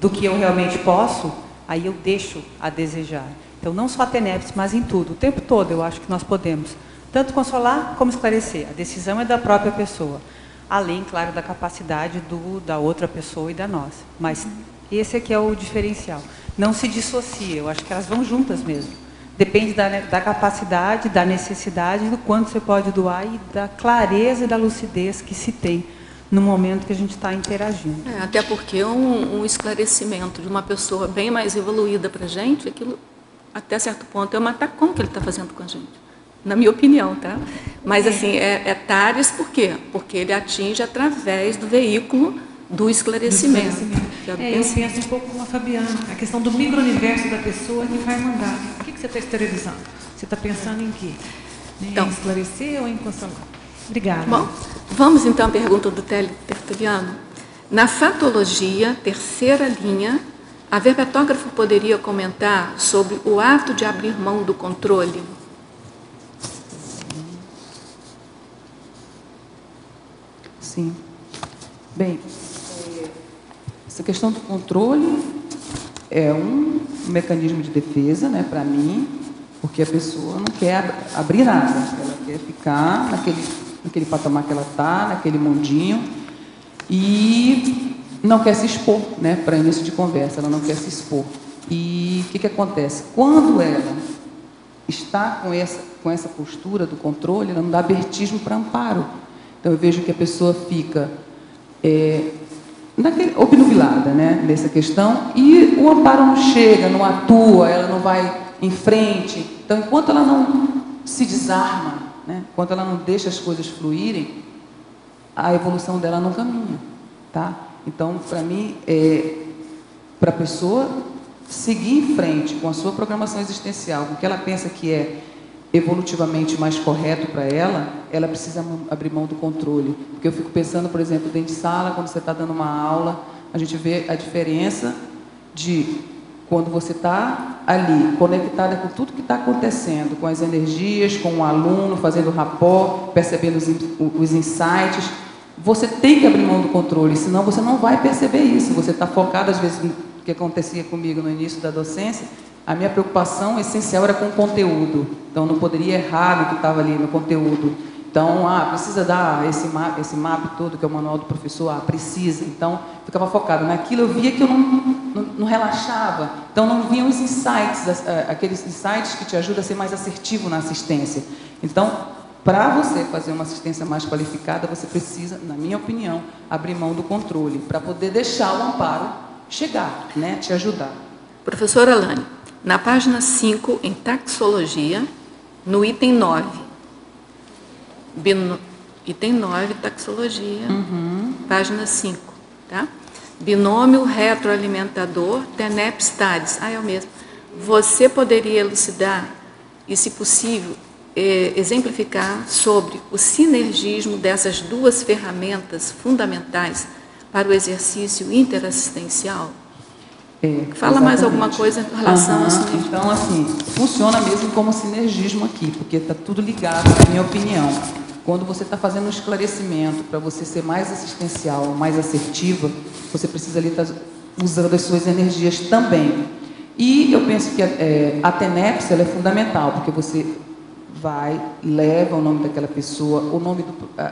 S5: do que eu realmente posso, aí eu deixo a desejar. Então, não só a TENEPS, mas em tudo, o tempo todo, eu acho que nós podemos tanto consolar como esclarecer. A decisão é da própria pessoa, além, claro, da capacidade da outra pessoa e da nossa. Mas esse aqui é o diferencial. Não se dissocia, eu acho que elas vão juntas mesmo. Depende da capacidade, da necessidade, do quanto você pode doar e da clareza e da lucidez que se tem no momento que a gente está interagindo.
S2: Até porque um esclarecimento de uma pessoa bem mais evoluída para a gente, aquilo, até certo ponto, é uma TACOM que ele está fazendo com a gente, na minha opinião, tá? Mas, assim, TARES por quê? Porque ele atinge através do veículo do esclarecimento.
S4: Eu penso um pouco como a Fabiana, a questão do micro-universo da pessoa que vai mandar. O que você está esterilizando? Você está pensando em quê? Então, em esclarecer ou em consolar? Obrigada.
S2: Bom, vamos então à pergunta do Tertuliano. Na fatologia, terceira linha, a verbetógrafa poderia comentar sobre o ato de abrir mão do controle?
S1: Sim. Bem, essa questão do controle é um mecanismo de defesa, né, para mim, porque a pessoa não quer abrir nada, ela quer ficar naquele patamar que ela está, naquele mundinho, e não quer se expor, né, para início de conversa, ela não quer se expor. E o que acontece? Quando ela está com essa postura do controle, ela não dá abertismo para amparo. Então, eu vejo que a pessoa fica obnubilada, né, nessa questão, e o amparo não chega, não atua, ela não vai em frente. Então, enquanto ela não se desarma, né, enquanto ela não deixa as coisas fluírem, a evolução dela não caminha, tá? Então, para mim, para a pessoa seguir em frente com a sua programação existencial, com o que ela pensa que é evolutivamente mais correto para ela, ela precisa abrir mão do controle. Porque eu fico pensando, por exemplo, dentro de sala, quando você está dando uma aula, a gente vê a diferença de quando você está ali, conectada com tudo que está acontecendo, com as energias, com o aluno, fazendo rapport, percebendo os insights. Você tem que abrir mão do controle, senão você não vai perceber isso. Você está focado, às vezes, no que acontecia comigo no início da docência. A minha preocupação essencial era com o conteúdo. Então, não poderia errar no que estava ali no conteúdo. Então, precisa dar esse mapa todo, que é o manual do professor. Precisa. Então, ficava focado naquilo. Eu via que eu não relaxava. Então, não vinham os insights, aqueles insights que te ajudam a ser mais assertivo na assistência. Então, para você fazer uma assistência mais qualificada, você precisa, na minha opinião, abrir mão do controle, para poder deixar o amparo chegar, né, te ajudar.
S2: Professora Alane, na página 5, em taxologia, no item 9. Item 9, taxologia, página 5, tá? Binômio retroalimentador TENEP-STADIS. É o mesmo. Você poderia elucidar e, se possível, exemplificar sobre o sinergismo dessas duas ferramentas fundamentais para o exercício interassistencial? Fala
S1: exatamente.
S2: Mais alguma coisa em relação a sinergismo?
S1: Então, assim, funciona mesmo como sinergismo aqui, porque está tudo ligado, na minha opinião. Quando você está fazendo um esclarecimento para você ser mais assistencial, mais assertiva, você precisa ali estar usando as suas energias também. E eu penso que a TENEPS ela é fundamental, porque você leva o nome daquela pessoa,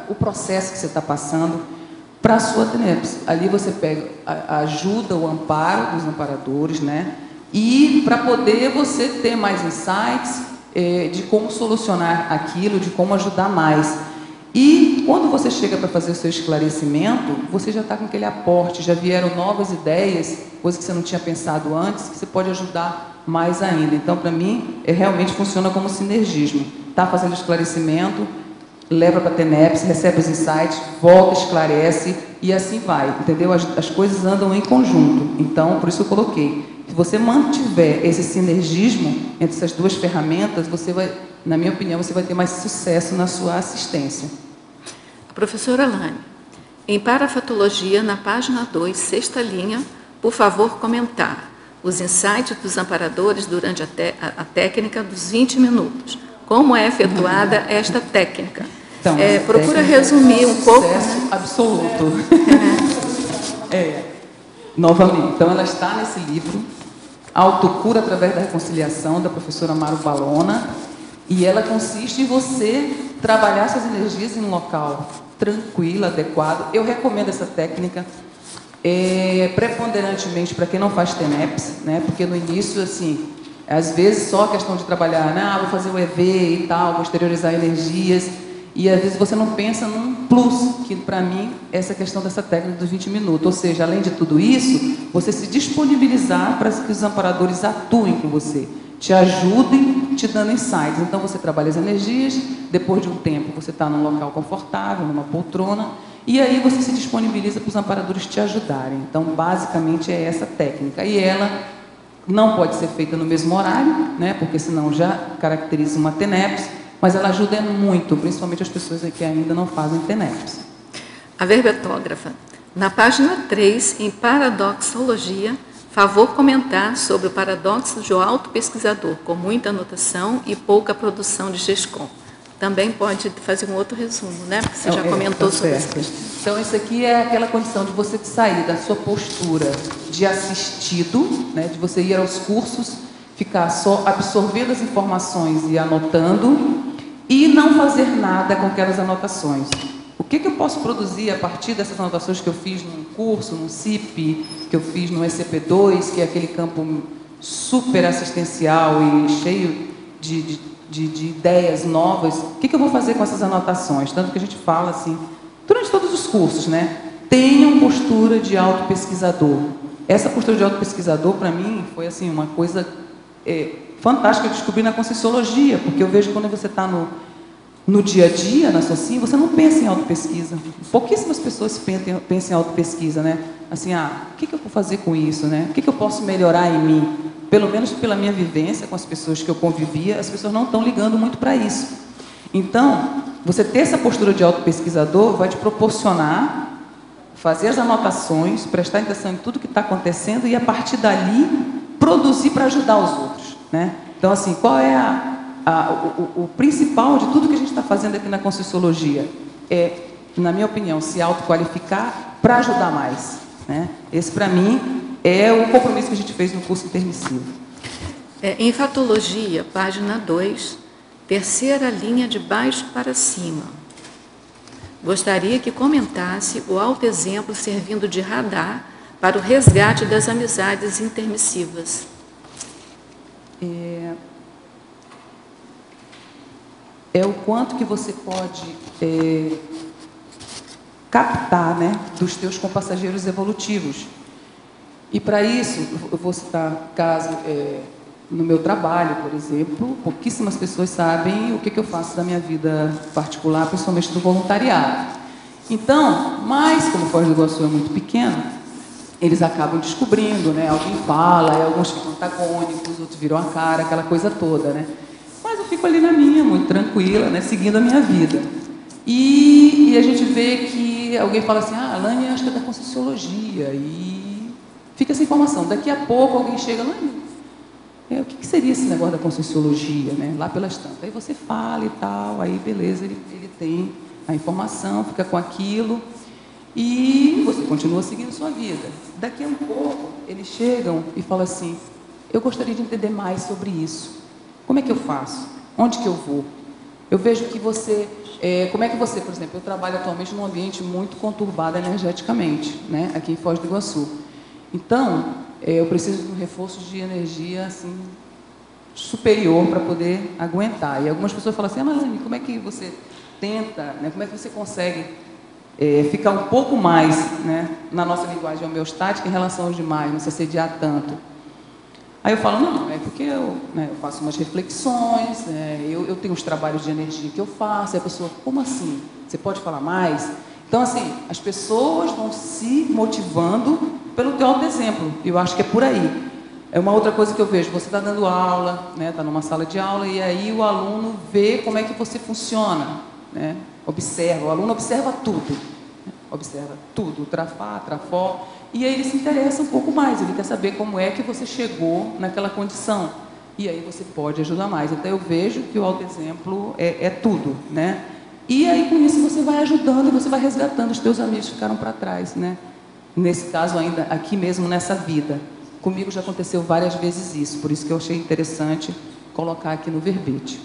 S1: o processo que você está passando para a sua TENEPS. Ali você pega a ajuda, o amparo dos amparadores, né? E para poder você ter mais insights de como solucionar aquilo, de como ajudar mais. E quando você chega para fazer o seu esclarecimento, você já está com aquele aporte, já vieram novas ideias, coisas que você não tinha pensado antes, que você pode ajudar mais ainda. Então, para mim, realmente funciona como sinergismo. Está fazendo esclarecimento, leva para a TENEPS, recebe os insights, volta, esclarece e assim vai, entendeu? As coisas andam em conjunto. Então, por isso eu coloquei. Se você mantiver esse sinergismo entre essas duas ferramentas, você vai, na minha opinião, você vai ter mais sucesso na sua assistência.
S2: Professora Alane, em parafatologia, na página 2, sexta linha, por favor, comentar os insights dos amparadores durante a técnica dos 20 minutos. Como é efetuada esta técnica?
S1: Então,
S2: procura
S1: técnica
S2: resumir um pouco.
S1: Sucesso absoluto. Novamente. Então, ela está nesse livro, Autocura através da Reconciliação, da professora Maru Balona, e ela consiste em você trabalhar suas energias em um local tranquilo, adequado. Eu recomendo essa técnica preponderantemente para quem não faz TENEPS, né? Porque no início, assim, às vezes só a questão de trabalhar, né? Vou fazer o EV e tal, vou exteriorizar energias, e às vezes você não pensa num plus, que para mim essa questão dessa técnica dos 20 minutos, ou seja, além de tudo isso, você se disponibilizar para que os amparadores atuem com você, te ajudem, te dando insights. Então você trabalha as energias, depois de um tempo você está num local confortável, numa poltrona, e aí você se disponibiliza para os amparadores te ajudarem. Então, basicamente é essa técnica, e ela não pode ser feita no mesmo horário, né, porque senão já caracteriza uma TENEPS, mas ela ajuda muito, principalmente as pessoas que ainda não fazem TENEPS.
S2: A verbetógrafa. Na página 3, em paradoxologia, favor comentar sobre o paradoxo do autopesquisador, com muita anotação e pouca produção de GESCOM. Também pode fazer um outro resumo, né? Porque você já comentou sobre isso.
S1: Então, isso aqui é aquela condição de você sair da sua postura de assistido, né? De você ir aos cursos, ficar só absorvendo as informações e anotando, e não fazer nada com aquelas anotações. O que eu posso produzir a partir dessas anotações que eu fiz num curso, num CIP, que eu fiz no ECP2, que é aquele campo super assistencial e cheio de ideias novas? O que eu vou fazer com essas anotações? Tanto que a gente fala assim, praticamente todos os cursos, né? Tenham postura de autopesquisador. Essa postura de autopesquisador, para mim, foi assim, uma coisa fantástica que eu descobri na Conscienciologia, porque eu vejo que quando você está no dia a dia, na SOCIM, você não pensa em autopesquisa. Pouquíssimas pessoas pensam em autopesquisa, né? Assim, o que eu vou fazer com isso, né? O que eu posso melhorar em mim? Pelo menos pela minha vivência com as pessoas que eu convivia, as pessoas não estão ligando muito para isso. Então, você ter essa postura de autopesquisador vai te proporcionar fazer as anotações, prestar atenção em tudo que está acontecendo e, a partir dali, produzir para ajudar os outros, né? Então, assim, qual é o principal de tudo que a gente está fazendo aqui na Conscienciologia? É, na minha opinião, se autoqualificar para ajudar mais, né? Esse, para mim, é o compromisso que a gente fez no curso intermissivo.
S2: Em Enfatologia, página 2, terceira linha de baixo para cima. Gostaria que comentasse o autoexemplo servindo de radar para o resgate das amizades intermissivas.
S1: É o quanto que você pode captar, né, dos teus compassageiros evolutivos. E para isso, eu vou citar caso no meu trabalho, por exemplo, pouquíssimas pessoas sabem o que eu faço da minha vida particular, principalmente do voluntariado. Então, mas como Foz do Iguaçu é muito pequeno, eles acabam descobrindo, né? Alguém fala, e alguns ficam antagônicos, outros viram a cara, aquela coisa toda, né? Mas eu fico ali na minha, muito tranquila, né? Seguindo a minha vida. E a gente vê que alguém fala assim, Alane, acho que é da Conscienciologia, e fica essa informação. Daqui a pouco alguém chega, Alane, o que seria esse negócio da Conscienciologia, né? Lá pelas tantas. Aí você fala e tal, aí beleza, ele tem a informação, fica com aquilo e você continua seguindo sua vida. Daqui a um pouco, eles chegam e falam assim, eu gostaria de entender mais sobre isso. Como é que eu faço? Onde que eu vou? Eu vejo que você... como é que você, por exemplo, eu trabalho atualmente num ambiente muito conturbado energeticamente, né? Aqui em Foz do Iguaçu. Então, eu preciso de um reforço de energia assim, superior para poder aguentar. E algumas pessoas falam assim, Alane, como é que você tenta, né? Como é que você consegue ficar um pouco mais, né, na nossa linguagem homeostática em relação aos demais, não se assediar tanto? Aí eu falo, não, é porque eu faço umas reflexões, eu tenho uns trabalhos de energia que eu faço, e a pessoa, como assim? Você pode falar mais? Então, assim, as pessoas vão se motivando pelo teu autoexemplo, e eu acho que é por aí. É uma outra coisa que eu vejo, você está dando aula, né, está numa sala de aula, e aí o aluno vê como é que você funciona, né? Observa, o aluno observa tudo, o trafá, trafó, e aí ele se interessa um pouco mais, ele quer saber como é que você chegou naquela condição, e aí você pode ajudar mais. Então eu vejo que o autoexemplo é tudo, né? E aí com isso você vai ajudando e você vai resgatando os teus amigos que ficaram para trás, né? Nesse caso ainda, aqui mesmo nessa vida. Comigo já aconteceu várias vezes isso, por isso que eu achei interessante colocar aqui no verbete.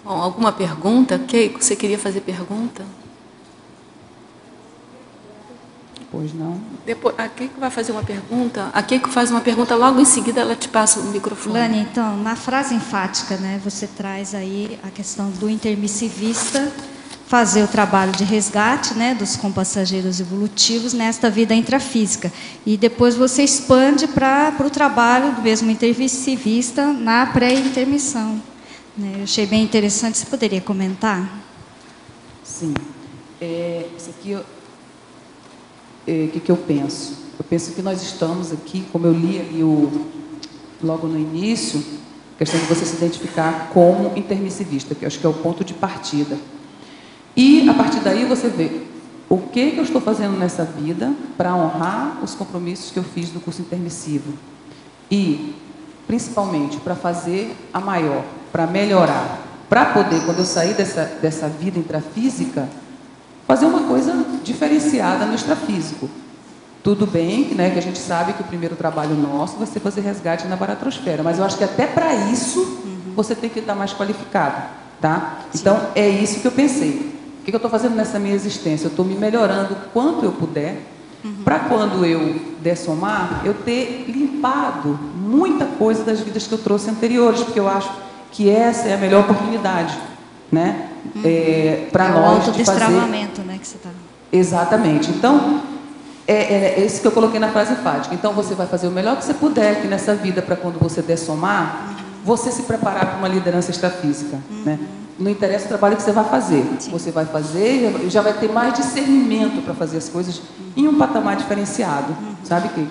S2: Bom, alguma pergunta? Keiko, você queria fazer pergunta?
S1: Pois não.
S2: Depois, a Keiko vai fazer uma pergunta. A Keiko faz uma pergunta, logo em seguida ela te passa o microfone.
S6: Lani, então, na frase enfática, né, você traz aí a questão do intermissivista fazer o trabalho de resgate, né, dos compassageiros evolutivos nesta vida intrafísica. E depois você expande para o trabalho do mesmo intermissivista na pré-intermissão. Eu achei bem interessante, você poderia comentar?
S1: Sim. Isso aqui, o que eu penso? Eu penso que nós estamos aqui, como eu li ali logo no início, a questão de você se identificar como intermissivista, que eu acho que é o ponto de partida. E, a partir daí, você vê o que eu estou fazendo nessa vida para honrar os compromissos que eu fiz no curso intermissivo. E, principalmente, para fazer a maior, para melhorar, para poder, quando eu sair dessa vida intrafísica, fazer uma coisa diferenciada no extrafísico. Tudo bem, né, que a gente sabe que o primeiro trabalho nosso vai ser fazer resgate na baratrosfera, mas eu acho que até para isso você tem que estar mais qualificado, tá? Então, é isso que eu pensei. O que eu estou fazendo nessa minha existência? Eu estou me melhorando o quanto eu puder, para quando eu der somar, eu ter limpado muita coisa das vidas que eu trouxe anteriores, porque eu acho que essa é a melhor oportunidade. né? Para
S6: o
S1: nós de fazer...
S6: autodestravamento, né, que você está...
S1: Exatamente. Então, é isso que eu coloquei na frase fática. Então, você vai fazer o melhor que você puder aqui nessa vida para quando você der somar, você se preparar para uma liderança extrafísica, né? Não interessa o trabalho que você vai fazer. Sim. Você vai fazer e já vai ter mais discernimento para fazer as coisas em um patamar diferenciado, sabe, Kay?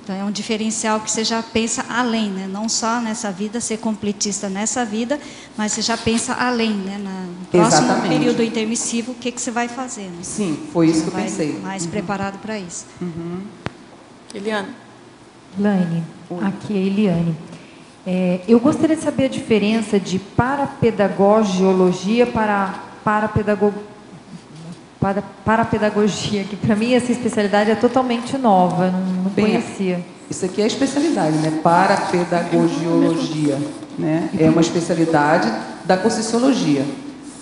S6: Então, é um diferencial que você já pensa além, né? Não só nessa vida, ser completista nessa vida, mas você já pensa além, né? No próximo
S1: Exatamente.
S6: período intermissivo, o que você vai fazer, né?
S1: Sim, foi isso que eu
S6: vai
S1: pensei.
S6: Mais preparado para isso.
S2: Eliane.
S7: Laine, aqui é Eliane. Eu gostaria de saber a diferença de parapedagogiologia para parapedagogia, que para mim essa especialidade é totalmente nova, não conhecia.
S1: Isso aqui é a especialidade, né? Parapedagogiologia, né? É uma especialidade da Conscienciologia.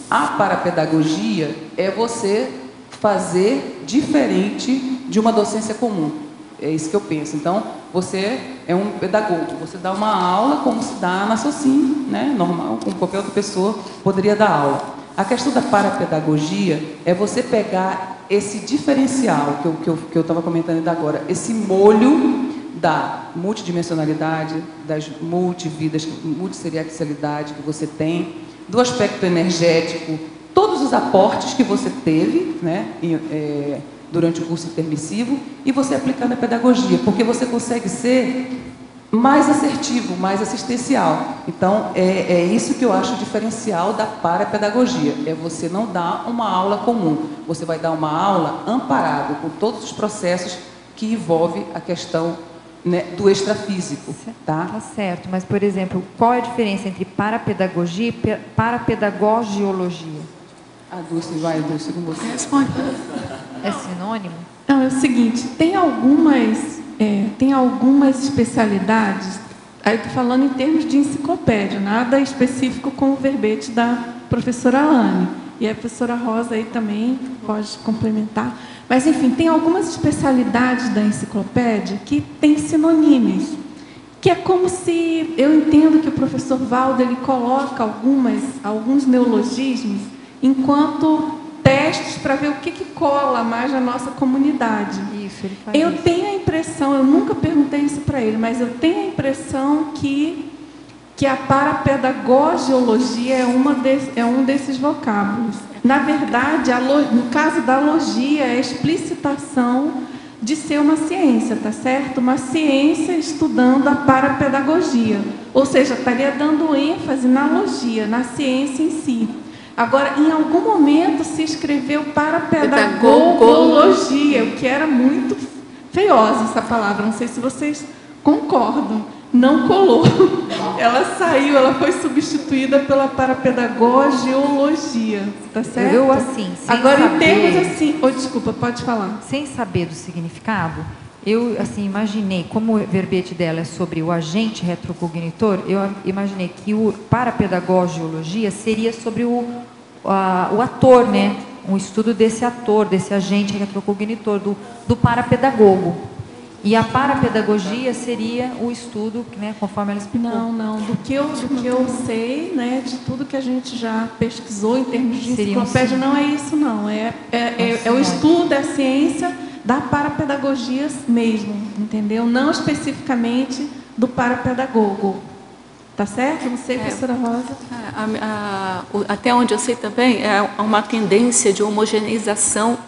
S1: A parapedagogia é você fazer diferente de uma docência comum. É isso que eu penso. Então, você é um pedagogo, você dá uma aula como se dá na SOCIM, né? Normal, como qualquer outra pessoa poderia dar aula. A questão da parapedagogia é você pegar esse diferencial que eu estava comentando ainda agora, esse molho da multidimensionalidade, das multividas, multisseriaxialidade que você tem, do aspecto energético, todos os aportes que você teve, né, durante o curso intermissivo, e você aplicar na pedagogia, porque você consegue ser mais assertivo, mais assistencial. Então, é isso que eu acho diferencial da parapedagogia. É você não dar uma aula comum. Você vai dar uma aula amparado com todos os processos que envolvem a questão, né, do extrafísico. Tá?
S7: Tá certo, mas, por exemplo, qual é a diferença entre parapedagogia e parapedagogiologia?
S1: A Dulce, vai, Dulce, com você.
S2: Responde.
S7: É sinônimo?
S8: Não, é o seguinte, tem algumas especialidades, aí estou falando em termos de enciclopédia, nada específico com o verbete da professora Alane, e a professora Rosa aí também pode complementar, mas enfim, tem algumas especialidades da enciclopédia que tem sinonímios, que é como se, eu entendo que o professor Valdo, ele coloca alguns neologismos enquanto testes para ver o que cola mais na nossa comunidade.
S7: Isso, ele faz
S8: eu
S7: isso.
S8: tenho a impressão, eu nunca perguntei isso para ele, mas eu tenho a impressão que a parapedagogiologia é um desses vocábulos. Na verdade, no caso da logia, é a explicitação de ser uma ciência, tá certo? Uma ciência estudando a parapedagogia. Ou seja, estaria dando ênfase na logia, na ciência em si. Agora, em algum momento se escreveu parapedagogologia, o que era muito feiosa essa palavra, não sei se vocês concordam, não colou. Ela saiu, ela foi substituída pela parapedagogiologia, tá certo?
S7: Eu assim, sem
S8: agora,
S7: saber,
S8: em termos assim... desculpa, pode falar.
S7: Sem saber do significado, eu assim imaginei, como o verbete dela é sobre o agente retrocognitor, eu imaginei que o parapedagogiologia seria sobre o ator, né? Um estudo desse ator, desse agente retrocognitor, do parapedagogo. E a parapedagogia seria o estudo, né, conforme ela explicou.
S8: Não. Do que eu sei, né, de tudo que a gente já pesquisou em termos de enciclopédia, não é isso, não. É o estudo da ciência da parapedagogia mesmo, entendeu? Não especificamente do parapedagogo. Tá certo? Não sei, professora Rosa.
S2: Até onde eu sei também, é uma tendência de homogeneização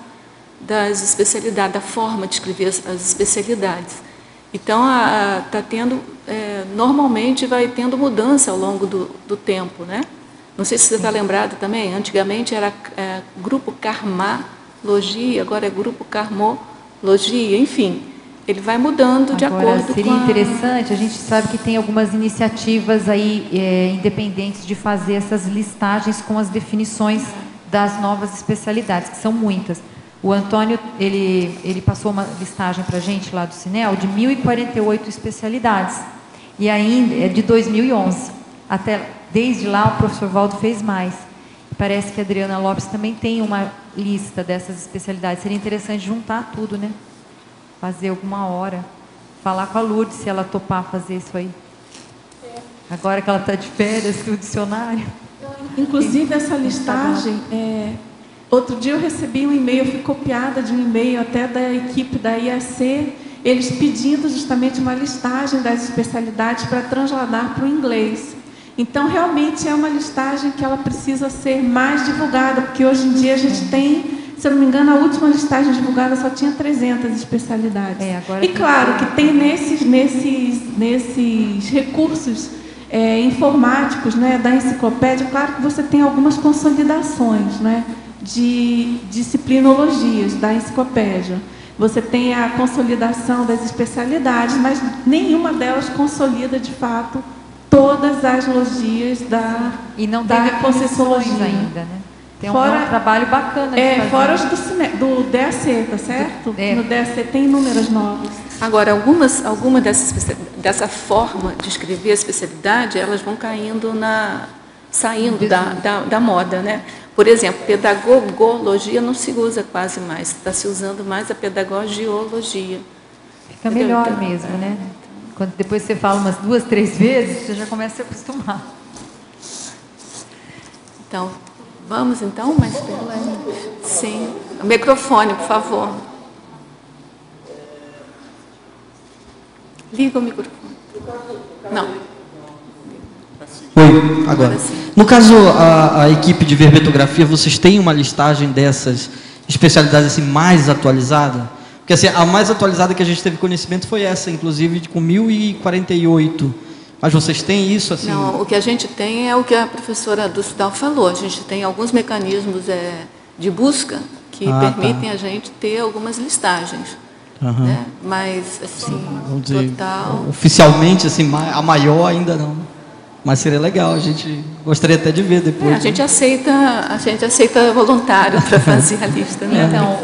S2: das especialidades, da forma de escrever as especialidades. Então, tá tendo, normalmente vai tendo mudança ao longo do tempo, né? Não sei se você está lembrado também, antigamente era grupo Karmalogia, agora é grupo Karmologia, enfim, ele vai mudando de acordo com
S7: seria interessante, a gente sabe que tem algumas iniciativas aí independentes de fazer essas listagens com as definições das novas especialidades, que são muitas. O Antônio, ele passou uma listagem para a gente lá do Cinel de 1.048 especialidades. E ainda é de 2011. Desde lá o professor Valdo fez mais. Parece que a Adriana Lopes também tem uma lista dessas especialidades. Seria interessante juntar tudo, né? Fazer alguma hora. Falar com a Lourdes se ela topar fazer isso aí. Agora que ela está de férias, do dicionário.
S8: Inclusive, essa listagem, outro dia eu recebi um e-mail, fui copiada de um e-mail até da equipe da IAC, eles pedindo justamente uma listagem das especialidades para transladar para o inglês. Então, realmente é uma listagem que ela precisa ser mais divulgada, porque hoje em dia a gente tem, se eu não me engano, a última listagem divulgada só tinha 300 especialidades. E claro que tem nesses recursos informáticos, né, da enciclopédia, claro que você tem algumas consolidações, né, de disciplinologias da enciclopédia. Você tem a consolidação das especialidades, mas nenhuma delas consolida, de fato, todas as logias da
S7: E não tem concessões ainda, né? Tem um trabalho bacana de fazer.
S8: Fora os do DAC, tá certo? No DAC tem inúmeras novas.
S2: Agora, algumas dessa forma de escrever a especialidade, elas vão saindo da moda, né? Por exemplo, pedagogologia não se usa quase mais, está se usando mais a pedagogiologia.
S7: Fica melhor mesmo, né? Quando depois você fala umas 2, 3 vezes, você já começa a se acostumar.
S2: Então, vamos então, mas sim. O microfone, por favor. Liga o microfone. Não.
S9: Oi, agora. No caso, a equipe de verbetografia, vocês têm uma listagem dessas especialidades assim, mais atualizada? Porque assim, a mais atualizada que a gente teve conhecimento foi essa, inclusive com 1048. Mas vocês têm isso assim?
S2: Não, o que a gente tem é o que a professora Dussidal falou. A gente tem alguns mecanismos de busca que permitem a gente ter algumas listagens. Né? Mas, assim,
S9: vamos dizer,
S2: total...
S9: Oficialmente, assim, a maior ainda não. Mas seria legal, a gente gostaria até de ver depois.
S2: A gente aceita voluntário para fazer a lista. Né?
S7: Então,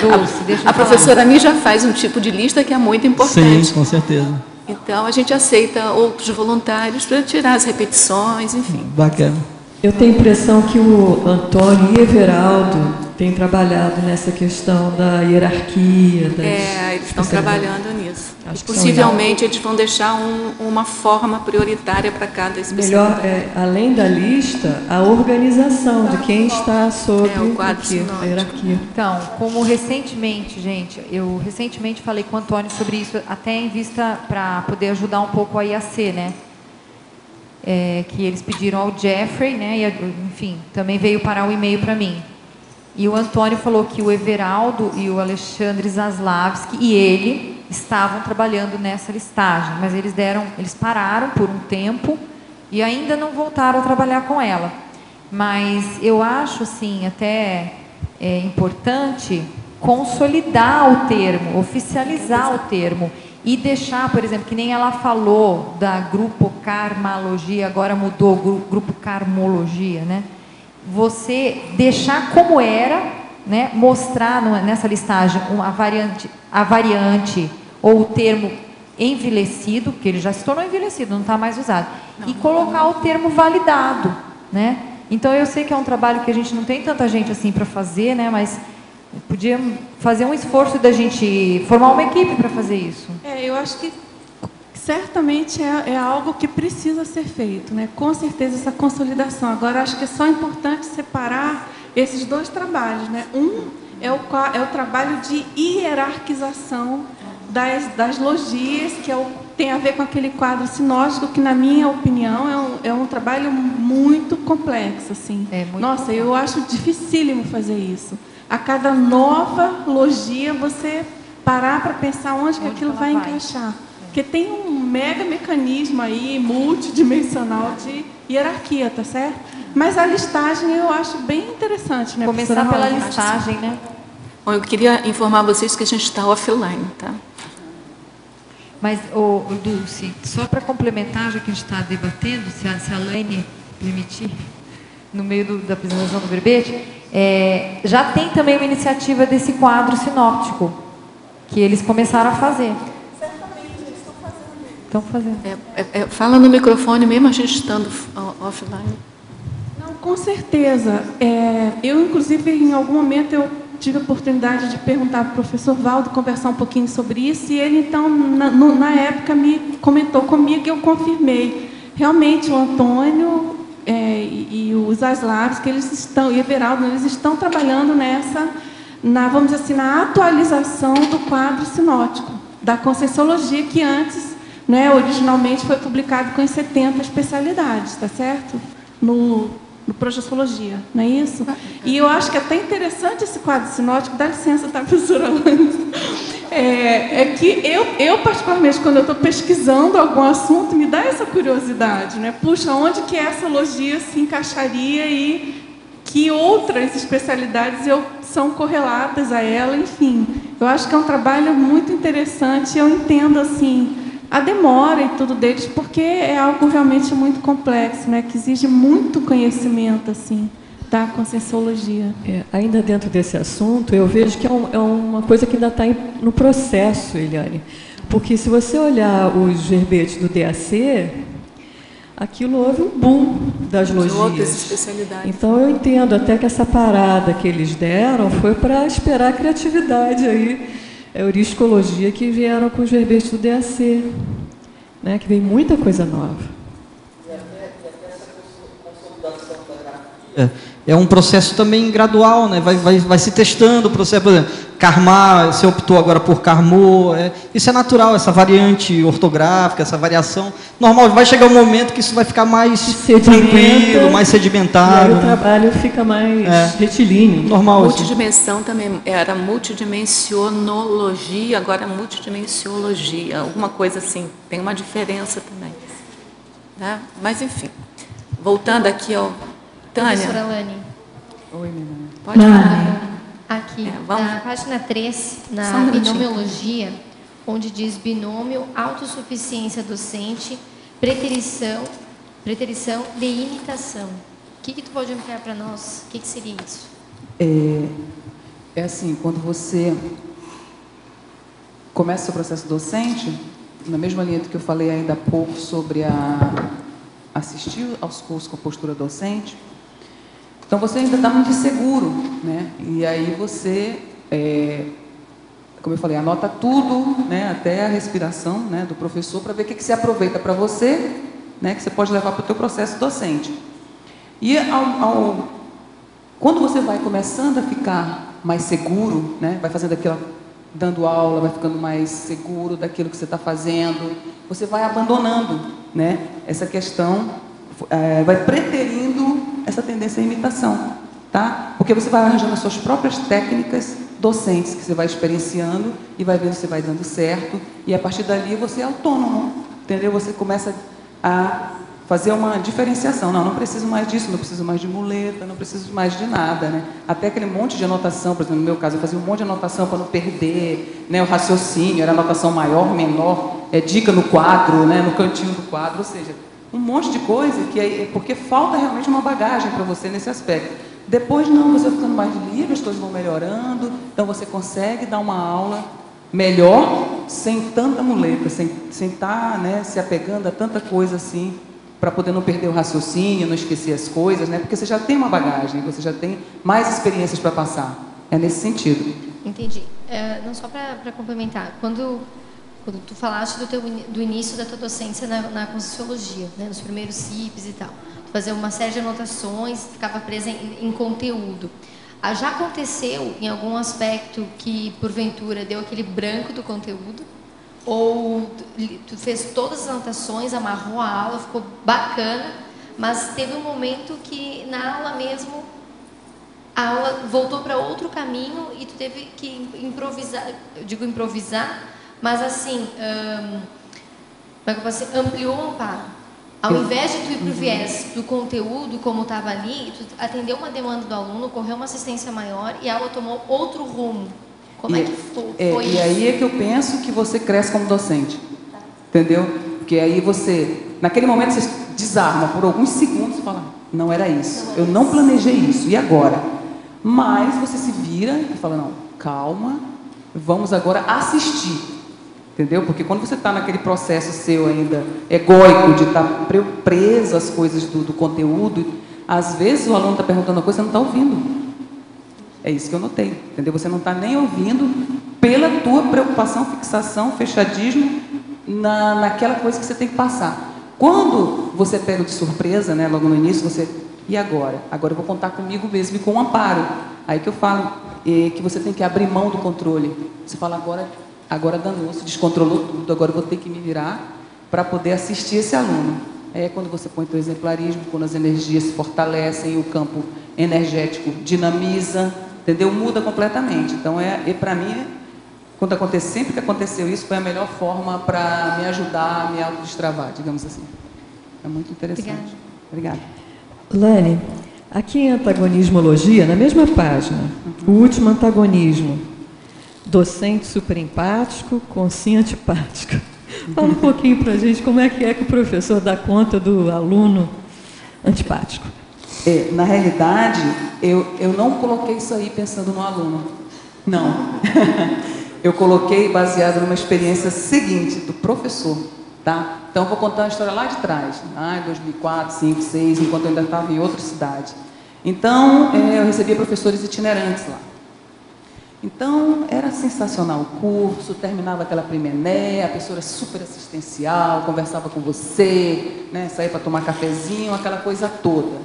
S7: Dulce,
S2: a professora Mi já faz um tipo de lista que é muito importante.
S9: Sim, com certeza.
S2: Então, a gente aceita outros voluntários para tirar as repetições, enfim.
S9: Bacana.
S10: Eu tenho a impressão que o Antônio e Everaldo têm trabalhado nessa questão da hierarquia.
S2: Eles estão trabalhando nisso. E possivelmente eles vão deixar uma forma prioritária para cada especialidade.
S10: Melhor, além da lista, a organização de quem está sob
S2: a
S10: hierarquia.
S7: Então, como recentemente, gente, eu recentemente falei com o Antônio sobre isso, até em vista para poder ajudar um pouco a IAC, né? Que eles pediram ao Jeffrey, né? E, enfim, também veio parar o e-mail para mim. E o Antônio falou que o Everaldo e o Alexandre Zaslavski e ele estavam trabalhando nessa listagem, mas eles pararam por um tempo e ainda não voltaram a trabalhar com ela. Mas eu acho, assim, até importante consolidar o termo, oficializar o termo e deixar, por exemplo, que nem ela falou da grupo Karmalogia, agora mudou grupo Karmologia, né? Você deixar como era, né? Mostrar nessa listagem a variante ou o termo envelhecido, porque ele já se tornou envelhecido, não está mais usado, e colocar o termo validado, né? Então eu sei que é um trabalho que a gente não tem tanta gente assim para fazer, né? Mas podia fazer um esforço da gente formar uma equipe para fazer isso.
S8: Eu acho que certamente é algo que precisa ser feito, né? Com certeza essa consolidação. Agora acho que é só importante separar esses dois trabalhos, né? Um é o trabalho de hierarquização das logias, que tem a ver com aquele quadro sinótico, que na minha opinião é um trabalho muito complexo, assim. Nossa, eu acho dificílimo fazer isso. A cada nova logia você parar para pensar onde que aquilo vai encaixar. Porque tem um mega mecanismo aí, multidimensional de hierarquia, tá certo? Mas a listagem eu acho bem interessante, né?
S7: Começar pela listagem, né?
S2: Bom, eu queria informar vocês que a gente está offline, tá?
S7: Mas, Dulce, só para complementar, já que a gente está debatendo, se a Laine permitir, no meio da apresentação do verbete, já tem também uma iniciativa desse quadro sinóptico, que eles começaram a fazer. Estão fazendo.
S2: Fala no microfone mesmo a gente estando offline.
S8: Não, com certeza. Eu, inclusive, em algum momento, eu tive a oportunidade de perguntar para o professor Valdo, conversar um pouquinho sobre isso, e ele, então, na época, me comentou comigo e eu confirmei. Realmente, o Antônio e os Aslaves, que eles estão, e Everaldo, eles estão trabalhando vamos dizer assim, na atualização do quadro sinótico, da Conscienciologia, que antes, originalmente foi publicado com as 70 especialidades, tá certo? No Projeciologia, não é isso? E eu acho que é até interessante esse quadro sinótico, dá licença, tá, professora Alane? Que eu, particularmente, quando eu estou pesquisando algum assunto, me dá essa curiosidade, né? Puxa, onde que essa logia se encaixaria e que outras especialidades são correlatas a ela, enfim. Eu acho que é um trabalho muito interessante, eu entendo, assim, a demora e tudo deles, porque é algo realmente muito complexo, né? Que exige muito conhecimento, assim, da Conscienciologia.
S10: Ainda dentro desse assunto, eu vejo que é uma coisa que ainda está no processo, Eliane. Porque se você olhar os verbetes do DAC, aquilo houve um boom das logias.
S2: Outras especialidades.
S10: Então eu entendo até que essa parada que eles deram foi para esperar a criatividade aí, a euriscologia, que vieram com os verbetes do DAC, né? Que vem muita coisa nova.
S9: É um processo também gradual, né? Vai se testando o processo. Por exemplo, Carmar, você optou agora por Carmot. Isso é natural, essa variante ortográfica, essa variação normal. Vai chegar um momento que isso vai ficar mais tranquilo, mais sedimentado.
S10: E aí o trabalho fica mais retilíneo.
S9: Normal.
S2: Multidimensão também era multidimensionologia, agora multidimensiologia. Alguma coisa assim. Tem uma diferença também. Né? Mas, enfim. Voltando aqui ao... Tânia.
S11: Professora Alane.
S1: Oi, menina.
S2: Pode falar.
S11: Aqui, na página 3, na binomiologia, onde diz binômio, autossuficiência docente, preterição de imitação. O que tu pode ampliar para nós? O que seria isso?
S1: É assim, quando você começa o seu processo docente, na mesma linha do que eu falei ainda há pouco sobre assistir aos cursos com postura docente, então você ainda está muito inseguro, né? E aí você, como eu falei, anota tudo, né? Até a respiração, né, do professor, para ver o que você aproveita para você, né? Que você pode levar para o teu processo docente. E quando você vai começando a ficar mais seguro, né? Vai fazendo dando aula, vai ficando mais seguro daquilo que você está fazendo, você vai abandonando, né? Essa questão, vai preterindo essa tendência à imitação, tá? Porque você vai arranjando as suas próprias técnicas docentes que você vai experienciando e vai vendo se vai dando certo, e a partir dali você é autônomo, entendeu? Você começa a fazer uma diferenciação. Não preciso mais disso, não preciso mais de muleta, não preciso mais de nada, né? Até aquele monte de anotação, por exemplo, no meu caso, eu fazia um monte de anotação para não perder, né, o raciocínio, era anotação maior, menor, dica no quadro, né, no cantinho do quadro, ou seja, um monte de coisa que porque falta realmente uma bagagem para você nesse aspecto. Depois não, você vai ficando mais livre, as coisas vão melhorando, então você consegue dar uma aula melhor, sem tanta muleta, sem estar, né, se apegando a tanta coisa assim, para poder não perder o raciocínio, não esquecer as coisas, né? Porque você já tem uma bagagem, você já tem mais experiências para passar. É nesse sentido.
S11: Entendi. Não só para complementar, quando tu falaste do início da tua docência na Conscienciologia, né, nos primeiros CIPs e tal, tu fazia uma série de anotações, ficava presa em conteúdo. Já aconteceu em algum aspecto que, porventura, deu aquele branco do conteúdo? Ou tu fez todas as anotações, amarrou a aula, ficou bacana, mas teve um momento que na aula mesmo a aula voltou para outro caminho e tu teve que improvisar, eu digo improvisar, mas assim, ampliou o amparo. Ao invés de tu ir para o viés do conteúdo, como estava ali, tu atendeu uma demanda do aluno, correu uma assistência maior e a aula tomou outro rumo. Como é que foi isso?
S1: E aí é que eu penso que você cresce como docente. Entendeu? Porque aí você, naquele momento, você desarma por alguns segundos e fala, não era isso, eu não planejei isso, e agora? Mas você se vira e fala, não, calma, vamos agora assistir. Entendeu? Porque quando você está naquele processo seu ainda egóico, de estar preso às coisas do conteúdo, às vezes o aluno está perguntando uma coisa e você não está ouvindo. É isso que eu notei, entendeu? Você não está nem ouvindo pela tua preocupação, fixação, fechadismo naquela coisa que você tem que passar. Quando você pega de surpresa, né, logo no início, você... E agora? Agora eu vou contar comigo mesmo e com o amparo. Aí que eu falo que você tem que abrir mão do controle. Você fala, agora danou-se, descontrolou tudo, agora eu vou ter que me virar para poder assistir esse aluno. É quando você põe o exemplarismo, quando as energias se fortalecem, o campo energético dinamiza, entendeu? Muda completamente. Então, para mim, sempre que aconteceu isso, foi a melhor forma para me ajudar a me autodestravar, digamos assim. É muito interessante. Obrigada.
S10: Lani, aqui em antagonismologia, na mesma página, o último antagonismo, docente superempático com sim antipático. Fala um pouquinho para a gente como é que o professor dá conta do aluno antipático.
S1: Na realidade, eu não coloquei isso aí pensando no aluno. Não. Eu coloquei baseado numa experiência seguinte do professor. Tá? Então, eu vou contar uma história lá de trás, em 2004, 2005, 2006, enquanto eu ainda estava em outra cidade. Então, eu recebia professores itinerantes lá. Então, era sensacional o curso, terminava aquela primeira, a pessoa era super assistencial, conversava com você, né, saía para tomar cafezinho, aquela coisa toda.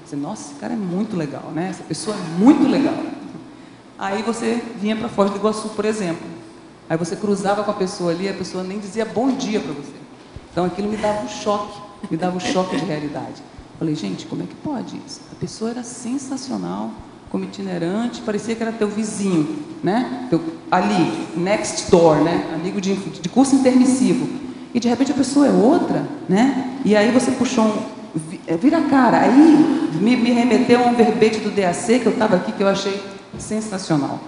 S1: Você, nossa, esse cara é muito legal, né? Essa pessoa é muito legal. Aí você vinha para Foz do Iguaçu, por exemplo. Aí você cruzava com a pessoa ali, a pessoa nem dizia bom dia para você. Então, aquilo me dava um choque de realidade. Falei, gente, como é que pode isso? A pessoa era sensacional, como itinerante, parecia que era teu vizinho, né? Ali, next door, né? Amigo de curso intermissivo. E, de repente, a pessoa é outra, né? E aí você puxou vira a cara. Aí me remeteu a um verbete do DAC, que eu estava aqui, que eu achei sensacional.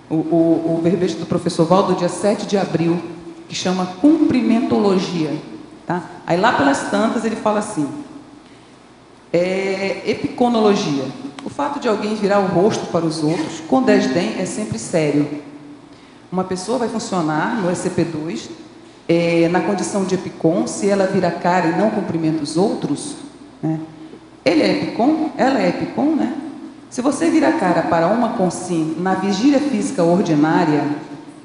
S1: O verbete do professor Val, do dia 7 de abril, que chama cumprimentologia. Tá? Aí lá pelas tantas ele fala assim, epiconologia. O fato de alguém virar o rosto para os outros com desdém é sempre sério. Uma pessoa vai funcionar no SCP-2 na condição de epicon se ela vira a cara e não cumprimenta os outros, né? Ele é epicon, ela é epicon, né? Se você vira a cara para uma consim na vigília física ordinária,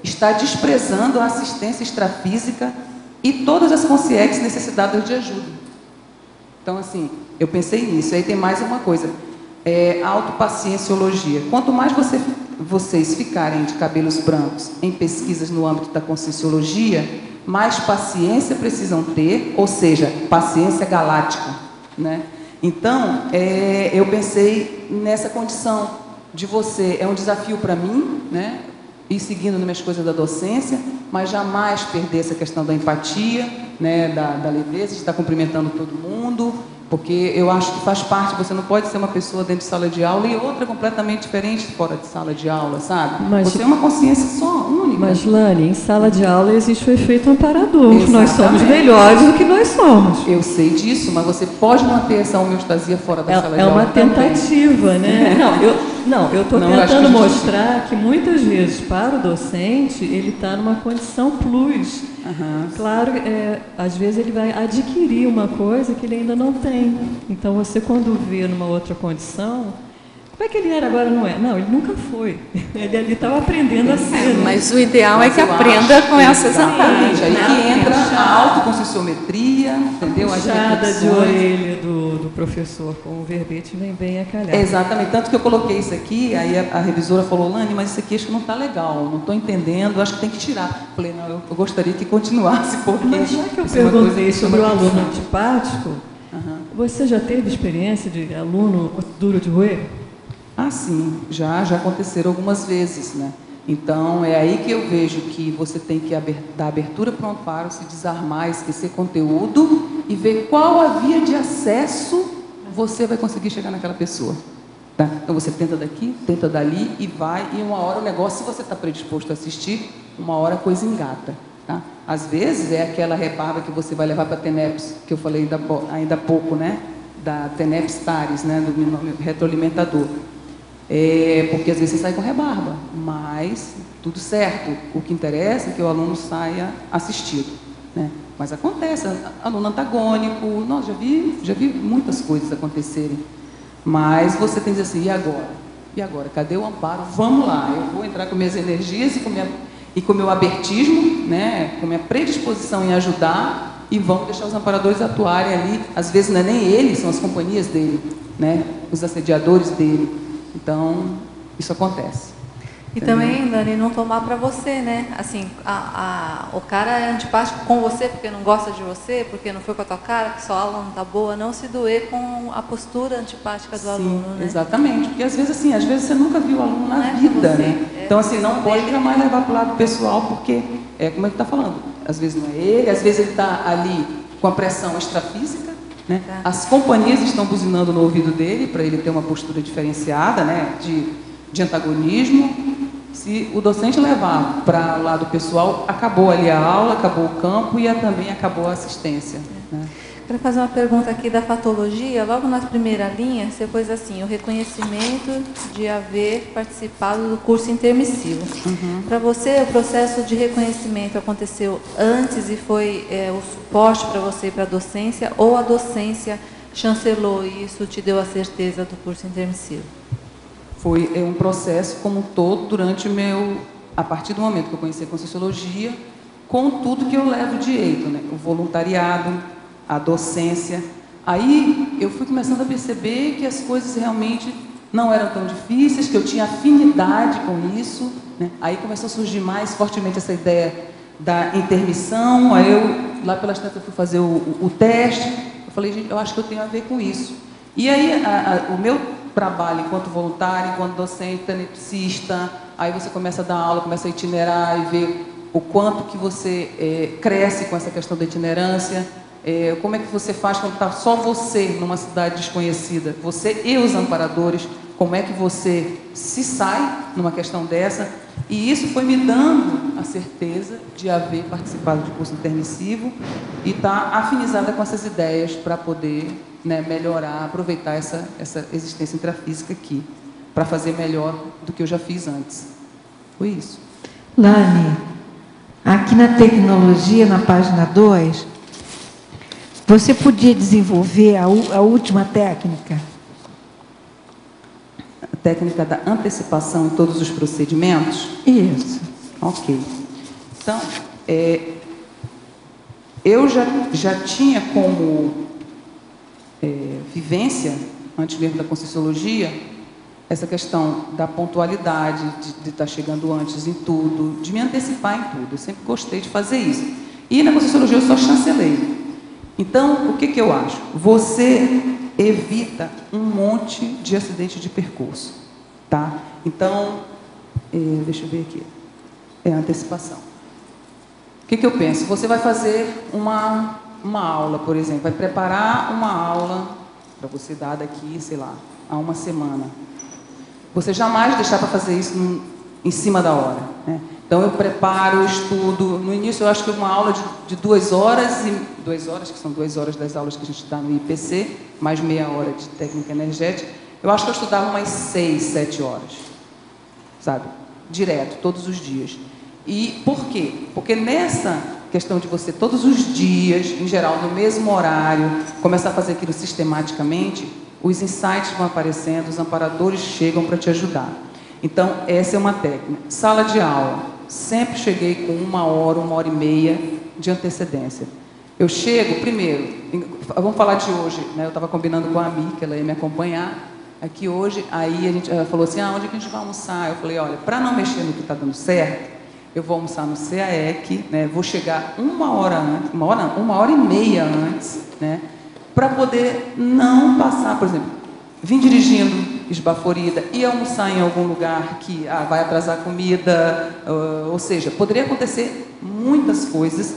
S1: está desprezando a assistência extrafísica e todas as consciex necessitadas de ajuda. Então, assim, eu pensei nisso. Aí tem mais uma coisa, autopacienciologia. Quanto mais vocês ficarem de cabelos brancos em pesquisas no âmbito da conscienciologia, mais paciência precisam ter, ou seja, paciência galáctica, né? Então, eu pensei nessa condição de você, é um desafio para mim, né? Ir seguindo nas minhas coisas da docência, mas jamais perder essa questão da empatia, né? Da leveza, de estar cumprimentando todo mundo, porque eu acho que faz parte, você não pode ser uma pessoa dentro de sala de aula e outra completamente diferente fora de sala de aula, sabe? Você é uma consciência só, única.
S10: Mas, Lani, em sala de aula existe o efeito amparador. Exatamente. Nós somos melhores do que nós somos.
S1: Eu sei disso, mas você pode manter essa homeostasia fora da sala de aula.
S10: É uma tentativa, né? Eu estou tentando mostrar que muitas vezes, para o docente, ele está numa condição plus. Uhum. Claro, às vezes ele vai adquirir uma coisa que ele ainda não tem. Então, você quando vê numa outra condição, como é que ele era agora não é? Não, ele nunca foi. Ele ali estava aprendendo a ser.
S2: Mas o ideal é que aprenda com essas análises.
S1: Aí que entra a autoconscienciometria, entendeu?
S10: A puxada de orelha do professor com o verbete vem bem a calhar.
S1: Exatamente, tanto que eu coloquei isso aqui, aí a revisora falou, Lani, mas isso aqui acho que não está legal, não estou entendendo, acho que tem que tirar. Falei, não, eu gostaria que continuasse, porque...
S10: Mas já que eu perguntei sobre o aluno antipático, você já teve experiência de aluno duro de roer?
S1: Ah, sim, já aconteceram algumas vezes, né? Então, é aí que eu vejo que você tem que dar abertura para o amparo, se desarmar, esquecer conteúdo e ver qual a via de acesso você vai conseguir chegar naquela pessoa. Tá? Então, você tenta daqui, tenta dali e vai, e uma hora o negócio, se você está predisposto a assistir, uma hora a coisa engata. Tá? Às vezes, é aquela rebarba que você vai levar para a TENEPS, que eu falei ainda há pouco, né? Da TENEPS TARES, né? Do binômio retroalimentador. Porque às vezes você sai com rebarba, mas tudo certo. O que interessa é que o aluno saia assistido, né? Mas acontece, aluno antagônico, nossa, já vi muitas coisas acontecerem. Mas você tem que dizer assim, e agora? E agora? Cadê o amparo? Vamos lá, eu vou entrar com minhas energias e com o meu abertismo, né? Com minha predisposição em ajudar, e vamos deixar os amparadores atuarem ali. Às vezes não é nem ele, são as companhias dele, né? Os assediadores dele. Então, isso acontece.
S12: E também, Dani, não tomar para você, né? Assim, o cara é antipático com você porque não gosta de você, porque não foi com a tua cara, que sua aula não tá boa, não se doer com a postura antipática do aluno, né?
S1: Exatamente, porque às vezes assim, às vezes você nunca viu o aluno na vida, né? Então assim, não pode jamais levar para o lado pessoal, porque é como ele está falando, às vezes não é ele, às vezes ele está ali com a pressão extrafísica, né? As companhias estão buzinando no ouvido dele para ele ter uma postura diferenciada, né? De antagonismo. Se o docente levar para o lado pessoal, acabou ali a aula, acabou o campo e também acabou a assistência. Né?
S12: Quero fazer uma pergunta aqui da patologia. Logo na primeira linha, você pôs assim, o reconhecimento de haver participado do curso intermissivo. Para você, o processo de reconhecimento aconteceu antes e foi o suporte para você ir para a docência, ou a docência chancelou e isso te deu a certeza do curso intermissivo?
S1: Foi um processo como um todo durante a partir do momento que eu conheci a Conscienciologia, com tudo que eu levo direito, né? O voluntariado, a docência. Aí eu fui começando a perceber que as coisas realmente não eram tão difíceis, que eu tinha afinidade com isso, né? Aí começou a surgir mais fortemente essa ideia da intermissão. Aí eu, lá pelas tantas, eu fui fazer o teste. Eu falei, gente, eu acho que eu tenho a ver com isso. E aí o meu trabalho enquanto voluntário, enquanto docente, tenepsista, aí você começa a dar aula, começa a itinerar e ver o quanto que você cresce com essa questão da itinerância, como é que você faz quando está só você numa cidade desconhecida, você e os amparadores, como é que você se sai numa questão dessa, e isso foi me dando a certeza de haver participado de curso intermissivo e estar afinizada com essas ideias para poder, né, melhorar, aproveitar essa existência intrafísica aqui, para fazer melhor do que eu já fiz antes. Foi isso.
S13: Lani, aqui na tecnologia, na página 2, você podia desenvolver a última técnica?
S1: A técnica da antecipação em todos os procedimentos?
S13: Isso.
S1: Ok. Então, eu já tinha como vivência, antes mesmo da Conscienciologia, essa questão da pontualidade, de estar chegando antes em tudo, de me antecipar em tudo. Eu sempre gostei de fazer isso. E na Conscienciologia eu só chancelei. Então, o que eu acho? Você evita um monte de acidente de percurso, tá? Então, deixa eu ver aqui. É a antecipação. O que eu penso? Você vai fazer uma aula, por exemplo, vai preparar uma aula para você dar daqui, sei lá, a uma semana. Você jamais deixar para fazer isso em cima da hora, né? Então eu preparo, eu estudo. No início eu acho que uma aula de 2 horas, que são 2 horas das aulas que a gente dá no IPC, mais meia hora de técnica energética, eu acho que eu estudava umas 6, 7 horas, sabe? Direto, todos os dias. E por quê? Porque nessa questão de você todos os dias, em geral, no mesmo horário, começar a fazer aquilo sistematicamente, os insights vão aparecendo, os amparadores chegam para te ajudar. Então, essa é uma técnica. Sala de aula. Sempre cheguei com 1 hora, 1h30 de antecedência. Eu chego, primeiro, vamos falar de hoje, né? Eu estava combinando com a Ami, que ela ia me acompanhar aqui hoje, aí a gente falou assim, onde é que a gente vai almoçar? Eu falei, olha, para não mexer no que está dando certo, eu vou almoçar no CAEC, né? Vou chegar 1 hora antes, 1h30 antes, né? Para poder não passar, por exemplo, vim dirigindo esbaforida, ir almoçar em algum lugar que vai atrasar a comida, ou seja, poderia acontecer muitas coisas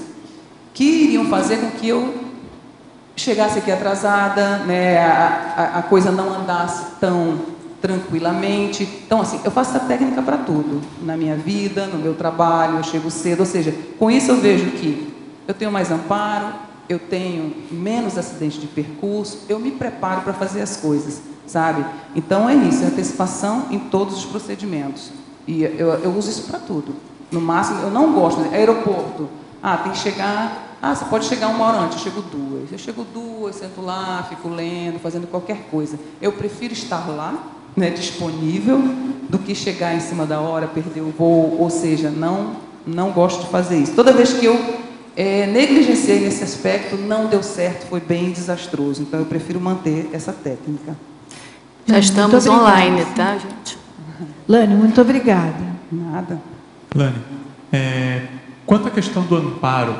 S1: que iriam fazer com que eu chegasse aqui atrasada, né? A coisa não andasse tão tranquilamente. Então, assim, eu faço essa técnica para tudo, na minha vida, no meu trabalho, eu chego cedo, ou seja, com isso eu vejo que eu tenho mais amparo, eu tenho menos acidente de percurso, eu me preparo para fazer as coisas, sabe? Então é isso, é antecipação em todos os procedimentos. E eu uso isso para tudo. No máximo, eu não gosto, aeroporto, tem que chegar, você pode chegar 1 hora antes, eu chego 2. Eu chego 2, sento lá, fico lendo, fazendo qualquer coisa. Eu prefiro estar lá, né, disponível, do que chegar em cima da hora, perder o voo, ou seja, não gosto de fazer isso. Toda vez que negligenciei nesse aspecto, não deu certo, foi bem desastroso. Então, eu prefiro manter essa técnica.
S2: Já estamos online, tá, gente?
S13: Lani, muito obrigada.
S1: Nada.
S14: Lani, quanto à questão do amparo,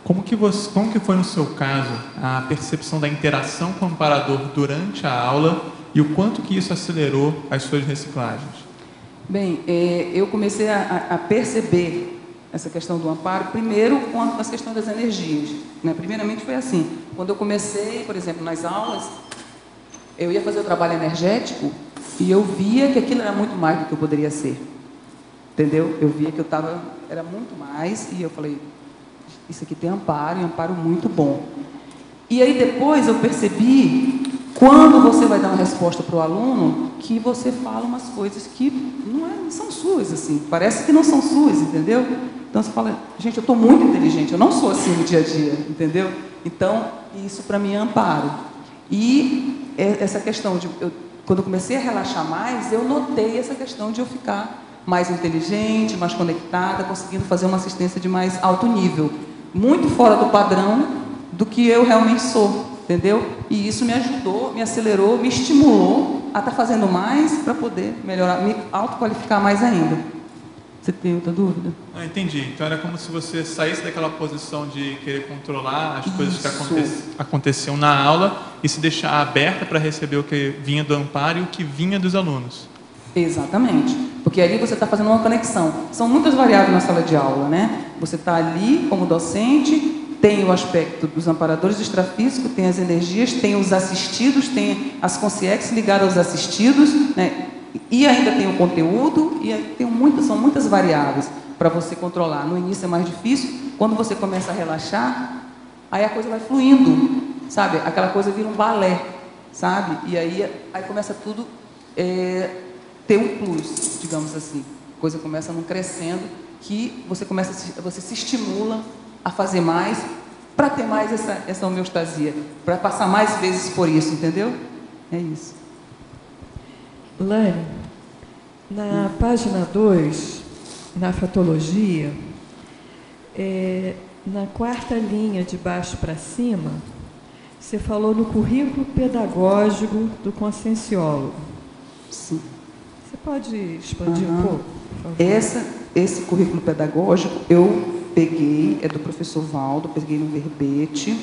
S14: como que foi no seu caso a percepção da interação com o amparador durante a aula e o quanto que isso acelerou as suas reciclagens?
S1: Bem, eu comecei a perceber essa questão do amparo, primeiro com as questões das energias, né? Primeiramente foi assim, quando eu comecei, por exemplo, nas aulas, eu ia fazer o trabalho energético e eu via que aquilo era muito mais do que eu poderia ser, entendeu? Eu via que era muito mais e eu falei, isso aqui tem amparo, e amparo muito bom. E aí depois eu percebi, quando você vai dar uma resposta para o aluno, que você fala umas coisas que não são suas, assim, parece que não são suas, entendeu? Então você fala, gente, eu estou muito inteligente, eu não sou assim no dia a dia, entendeu? Então, isso para mim é amparo. E essa questão de, quando eu comecei a relaxar mais, eu notei essa questão de eu ficar mais inteligente, mais conectada, conseguindo fazer uma assistência de mais alto nível, muito fora do padrão do que eu realmente sou, entendeu? E isso me ajudou, me acelerou, me estimulou a estar fazendo mais para poder melhorar, me autoqualificar mais ainda. Você tem outra dúvida?
S14: Entendi. Então era como se você saísse daquela posição de querer controlar as coisas que aconteciam na aula e se deixar aberta para receber o que vinha do amparo e o que vinha dos alunos.
S1: Exatamente. Porque ali você está fazendo uma conexão. São muitas variáveis na sala de aula, né? Você está ali como docente, tem o aspecto dos amparadores extrafísicos, tem as energias, tem os assistidos, tem as consciências ligadas aos assistidos, né? E ainda tem o conteúdo, e aí são muitas variáveis para você controlar. No início é mais difícil, quando você começa a relaxar, aí a coisa vai fluindo, sabe? Aquela coisa vira um balé, sabe? E aí começa tudo ter um plus, digamos assim. A coisa começa num crescendo, que você se estimula a fazer mais, para ter mais essa homeostasia, para passar mais vezes por isso, entendeu? É isso.
S10: Lani, na página 2, na fatologia, na quarta linha de baixo para cima, você falou no currículo pedagógico do conscienciólogo.
S1: Sim.
S10: Você pode expandir um pouco, por favor?
S1: Esse currículo pedagógico eu peguei, é do professor Valdo, peguei no verbete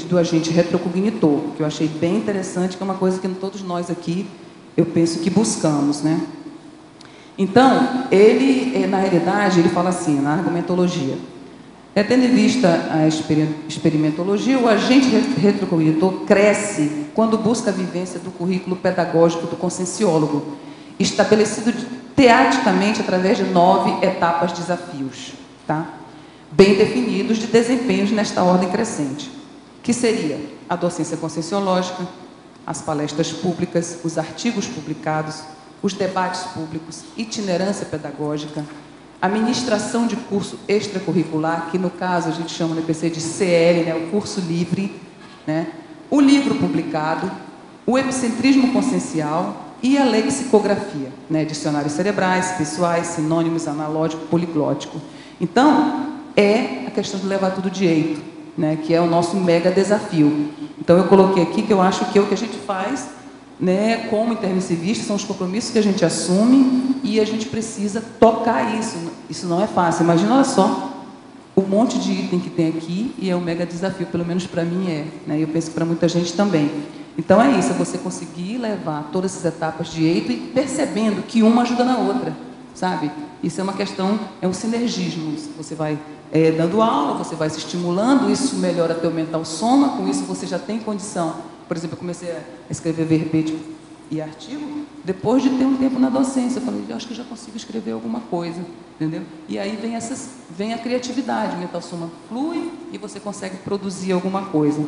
S1: do agente retrocognitor, que eu achei bem interessante, que é uma coisa que todos nós aqui, eu penso que buscamos, né? Então, na realidade, ele fala assim, na argumentologia, tendo em vista a experimentologia, o agente retrocognitor cresce quando busca a vivência do currículo pedagógico do conscienciólogo, estabelecido teaticamente através de 9 etapas desafios, tá? Bem definidos de desempenhos nesta ordem crescente, que seria a docência conscienciológica, as palestras públicas, os artigos publicados, os debates públicos, itinerância pedagógica, a ministração de curso extracurricular, que no caso a gente chama no EPC de CL, né, o curso livre, né, o livro publicado, o epicentrismo consciencial e a lexicografia, né, dicionários cerebrais, pessoais, sinônimos, analógico, poliglótico. Então, a questão de levar tudo direito, né, que é o nosso mega desafio. Então, eu coloquei aqui que eu acho que é o que a gente faz, né, como intermissivista, são os compromissos que a gente assume e a gente precisa tocar isso. Isso não é fácil. Imagina, olha só, o monte de item que tem aqui e é um mega desafio, pelo menos para mim né, eu penso que para muita gente também. Então, é isso, é você conseguir levar todas essas etapas direito e percebendo que uma ajuda na outra, sabe? Isso é uma questão, é um sinergismo. Você vai dando aula, você vai se estimulando, isso melhora teu mental soma, com isso você já tem condição. Por exemplo, eu comecei a escrever verbete e artigo, depois de ter um tempo na docência, eu falei, eu acho que já consigo escrever alguma coisa, entendeu? E aí vem a criatividade, o mental soma flui e você consegue produzir alguma coisa.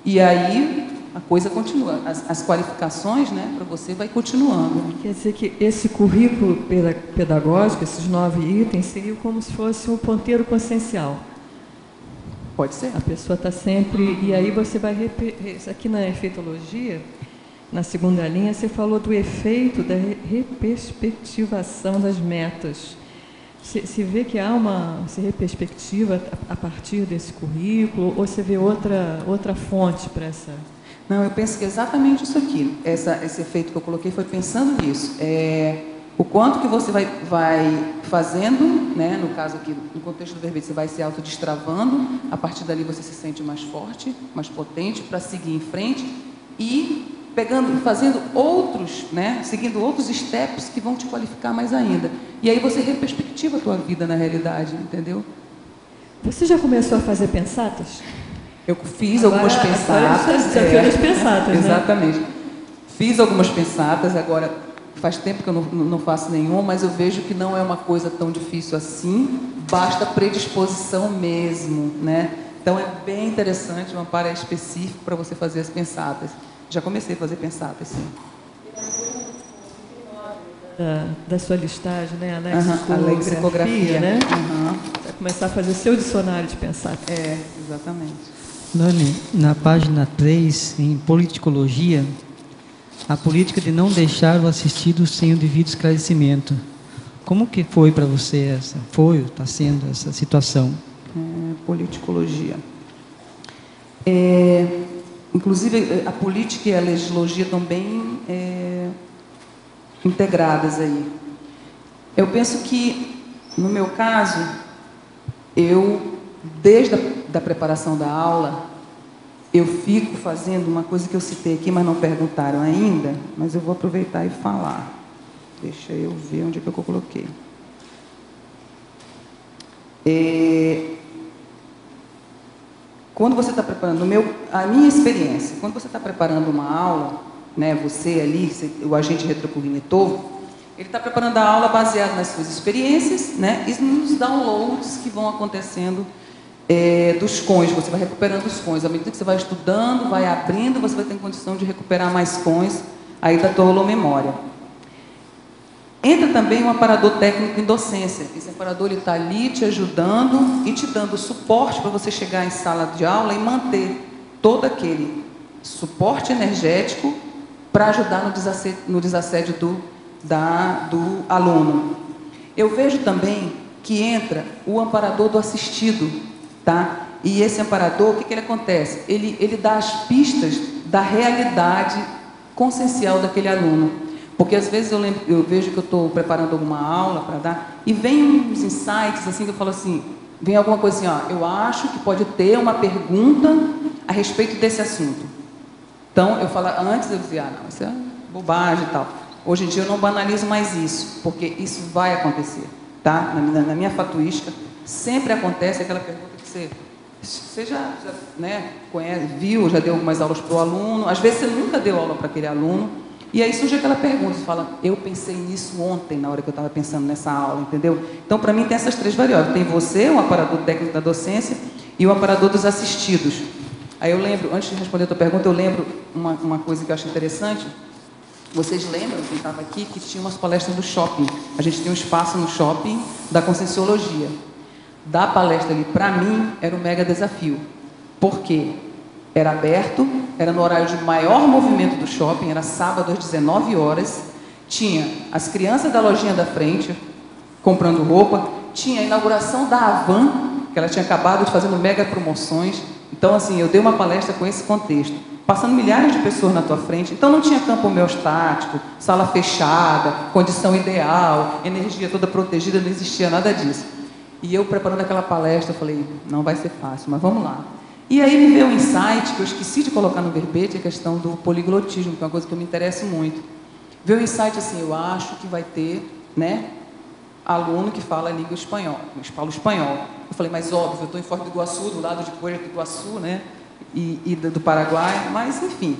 S1: E aí a coisa continua, as qualificações, né, para você vai continuando.
S10: Quer dizer que esse currículo pedagógico, esses 9 itens, seriam como se fosse um ponteiro consciencial.
S1: Pode ser.
S10: A pessoa está sempre... E aí você vai... Aqui na efeitologia, na segunda linha, você falou do efeito da reperspectivação das metas. Se vê que há se vê perspectiva a partir desse currículo, ou você vê outra fonte para essa...
S1: Não, eu penso que é exatamente isso aqui. Esse efeito que eu coloquei foi pensando nisso. O quanto que você vai fazendo, né, no caso aqui, no contexto do verbete, você vai se autodestravando, a partir dali você se sente mais forte, mais potente para seguir em frente e fazendo outros, né, seguindo outros steps que vão te qualificar mais ainda. E aí você reperspectiva a tua vida na realidade, entendeu?
S10: Você já começou a fazer pensatas?
S1: Eu fiz algumas pensatas.
S10: Pensatas,
S1: exatamente. Né? Fiz algumas pensatas, agora faz tempo que eu não faço nenhuma, mas eu vejo que não é uma coisa tão difícil assim, basta predisposição mesmo, né? Então é bem interessante, um amparo específico para você fazer as pensatas. Já comecei a fazer pensatas, sim.
S10: Da sua listagem, né?
S1: A lexicografia,
S10: né? Vai começar a fazer o seu dicionário de pensatas.
S1: Exatamente.
S9: Lani, na página 3, em politicologia, a política de não deixar o assistido sem o devido esclarecimento. Como que foi para você está sendo essa situação?
S1: Politicologia. Inclusive, a política e a legisologia estão bem integradas aí. Eu penso que, no meu caso, desde a preparação da aula, eu fico fazendo uma coisa que eu citei aqui, mas não perguntaram ainda, mas eu vou aproveitar e falar. Deixa eu ver onde é que eu coloquei. Quando você está preparando, a minha experiência, quando você está preparando uma aula, né, você ali, o agente retrocognitor, ele está preparando a aula baseado nas suas experiências, né, e nos downloads que vão acontecendo dos cons. Você vai recuperando os cons. À medida que você vai estudando, vai abrindo, você vai ter condição de recuperar mais cons aí da tua holomemória. Entra também um amparador técnico em docência. Esse amparador está ali te ajudando e te dando suporte para você chegar em sala de aula e manter todo aquele suporte energético para ajudar no desassédio do aluno. Eu vejo também que entra o amparador do assistido, tá? E esse amparador, o que ele acontece? Ele dá as pistas da realidade consciencial daquele aluno. Porque às vezes eu vejo que eu estou preparando alguma aula para dar, e vem uns insights assim, que eu falo assim, vem alguma coisa assim, eu acho que pode ter uma pergunta a respeito desse assunto. Então, eu falo, antes eu dizia, não, isso é bobagem e tal. Hoje em dia eu não banalizo mais isso, porque isso vai acontecer, tá? Na minha fatuística, sempre acontece aquela pergunta que você já né, conhece, viu, já deu algumas aulas para o aluno, às vezes você nunca deu aula para aquele aluno, e aí surge aquela pergunta, você fala, eu pensei nisso ontem, na hora que eu estava pensando nessa aula, entendeu? Então, para mim, tem essas três variáveis. Tem você, o aparador técnico da docência, e o aparador dos assistidos. Aí eu lembro, antes de responder a tua pergunta, eu lembro uma coisa que eu acho interessante. Vocês lembram, quem estava aqui, que tinha umas palestras do shopping. A gente tem um espaço no shopping da Conscienciologia. Dar palestra ali, para mim, era um mega desafio. Por quê? Era aberto, era no horário de maior movimento do shopping, era sábado às 19 horas, tinha as crianças da lojinha da frente, comprando roupa, tinha a inauguração da Avan, que ela tinha acabado de fazer mega promoções. Então, assim, eu dei uma palestra com esse contexto, passando milhares de pessoas na tua frente, então não tinha campo homeostático, sala fechada, condição ideal, energia toda protegida, não existia nada disso. E eu preparando aquela palestra, eu falei, não vai ser fácil, mas vamos lá. E aí me veio um insight que eu esqueci de colocar no verbete, a questão do poliglotismo, que é uma coisa que eu me interesso muito. Veio um insight assim, eu acho que vai ter, né, aluno que fala a língua espanhol, fala espanhol. Eu falei, mas óbvio, eu estou em Foz do Iguaçu, do lado de Puerto do Iguaçu, né, e do Paraguai, mas enfim.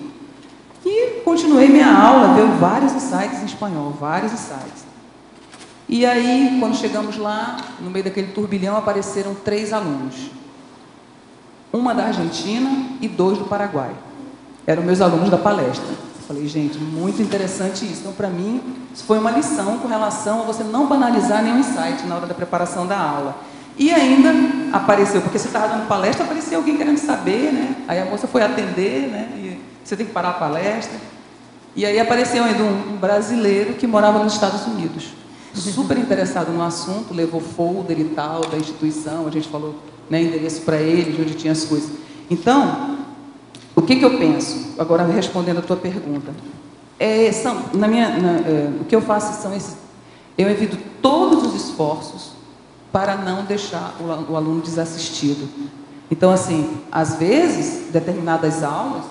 S1: E continuei minha aula, veio vários insights em espanhol, vários insights. E aí, quando chegamos lá, no meio daquele turbilhão, apareceram 3 alunos. Uma da Argentina e 2 do Paraguai. Eram meus alunos da palestra. Eu falei, gente, muito interessante isso. Então, para mim, isso foi uma lição com relação a você não banalizar nenhum insight na hora da preparação da aula. E ainda apareceu, porque você estava dando palestra, apareceu alguém querendo saber, né? Aí a moça foi atender, né? E você tem que parar a palestra. E aí apareceu ainda um brasileiro que morava nos Estados Unidos. super interessado no assunto, levou folder e tal, da instituição, a gente falou, né, endereço para ele, de onde tinha as coisas. Então, o que eu penso? Agora, respondendo a tua pergunta. O que eu faço são esses... Eu evito todos os esforços para não deixar o aluno desassistido. Então, assim, às vezes, determinadas aulas,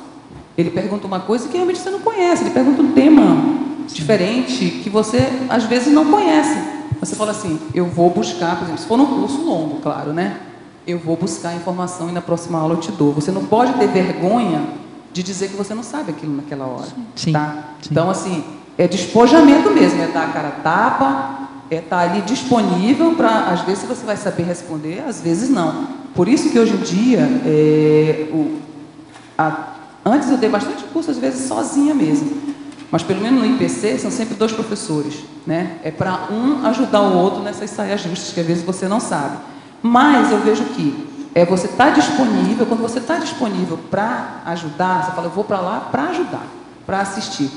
S1: ele pergunta uma coisa que realmente você não conhece, ele pergunta um tema diferente que você, às vezes, não conhece. Você fala assim, eu vou buscar, por exemplo, se for num curso longo, claro, né? Eu vou buscar a informação e na próxima aula eu te dou. Você não pode ter vergonha de dizer que você não sabe aquilo naquela hora.
S9: Sim.
S1: Tá? Sim. Então, assim, é despojamento mesmo, é dar a cara a tapa, é estar ali disponível para, às vezes, você vai saber responder, às vezes não. Por isso que hoje em dia, antes eu dei bastante curso, às vezes, sozinha mesmo. Mas, pelo menos no IPC, são sempre 2 professores, né? É para um ajudar o outro nessas saias justas, que às vezes você não sabe. Mas eu vejo que você está disponível, quando você está disponível para ajudar, você fala, eu vou para lá para ajudar, para assistir.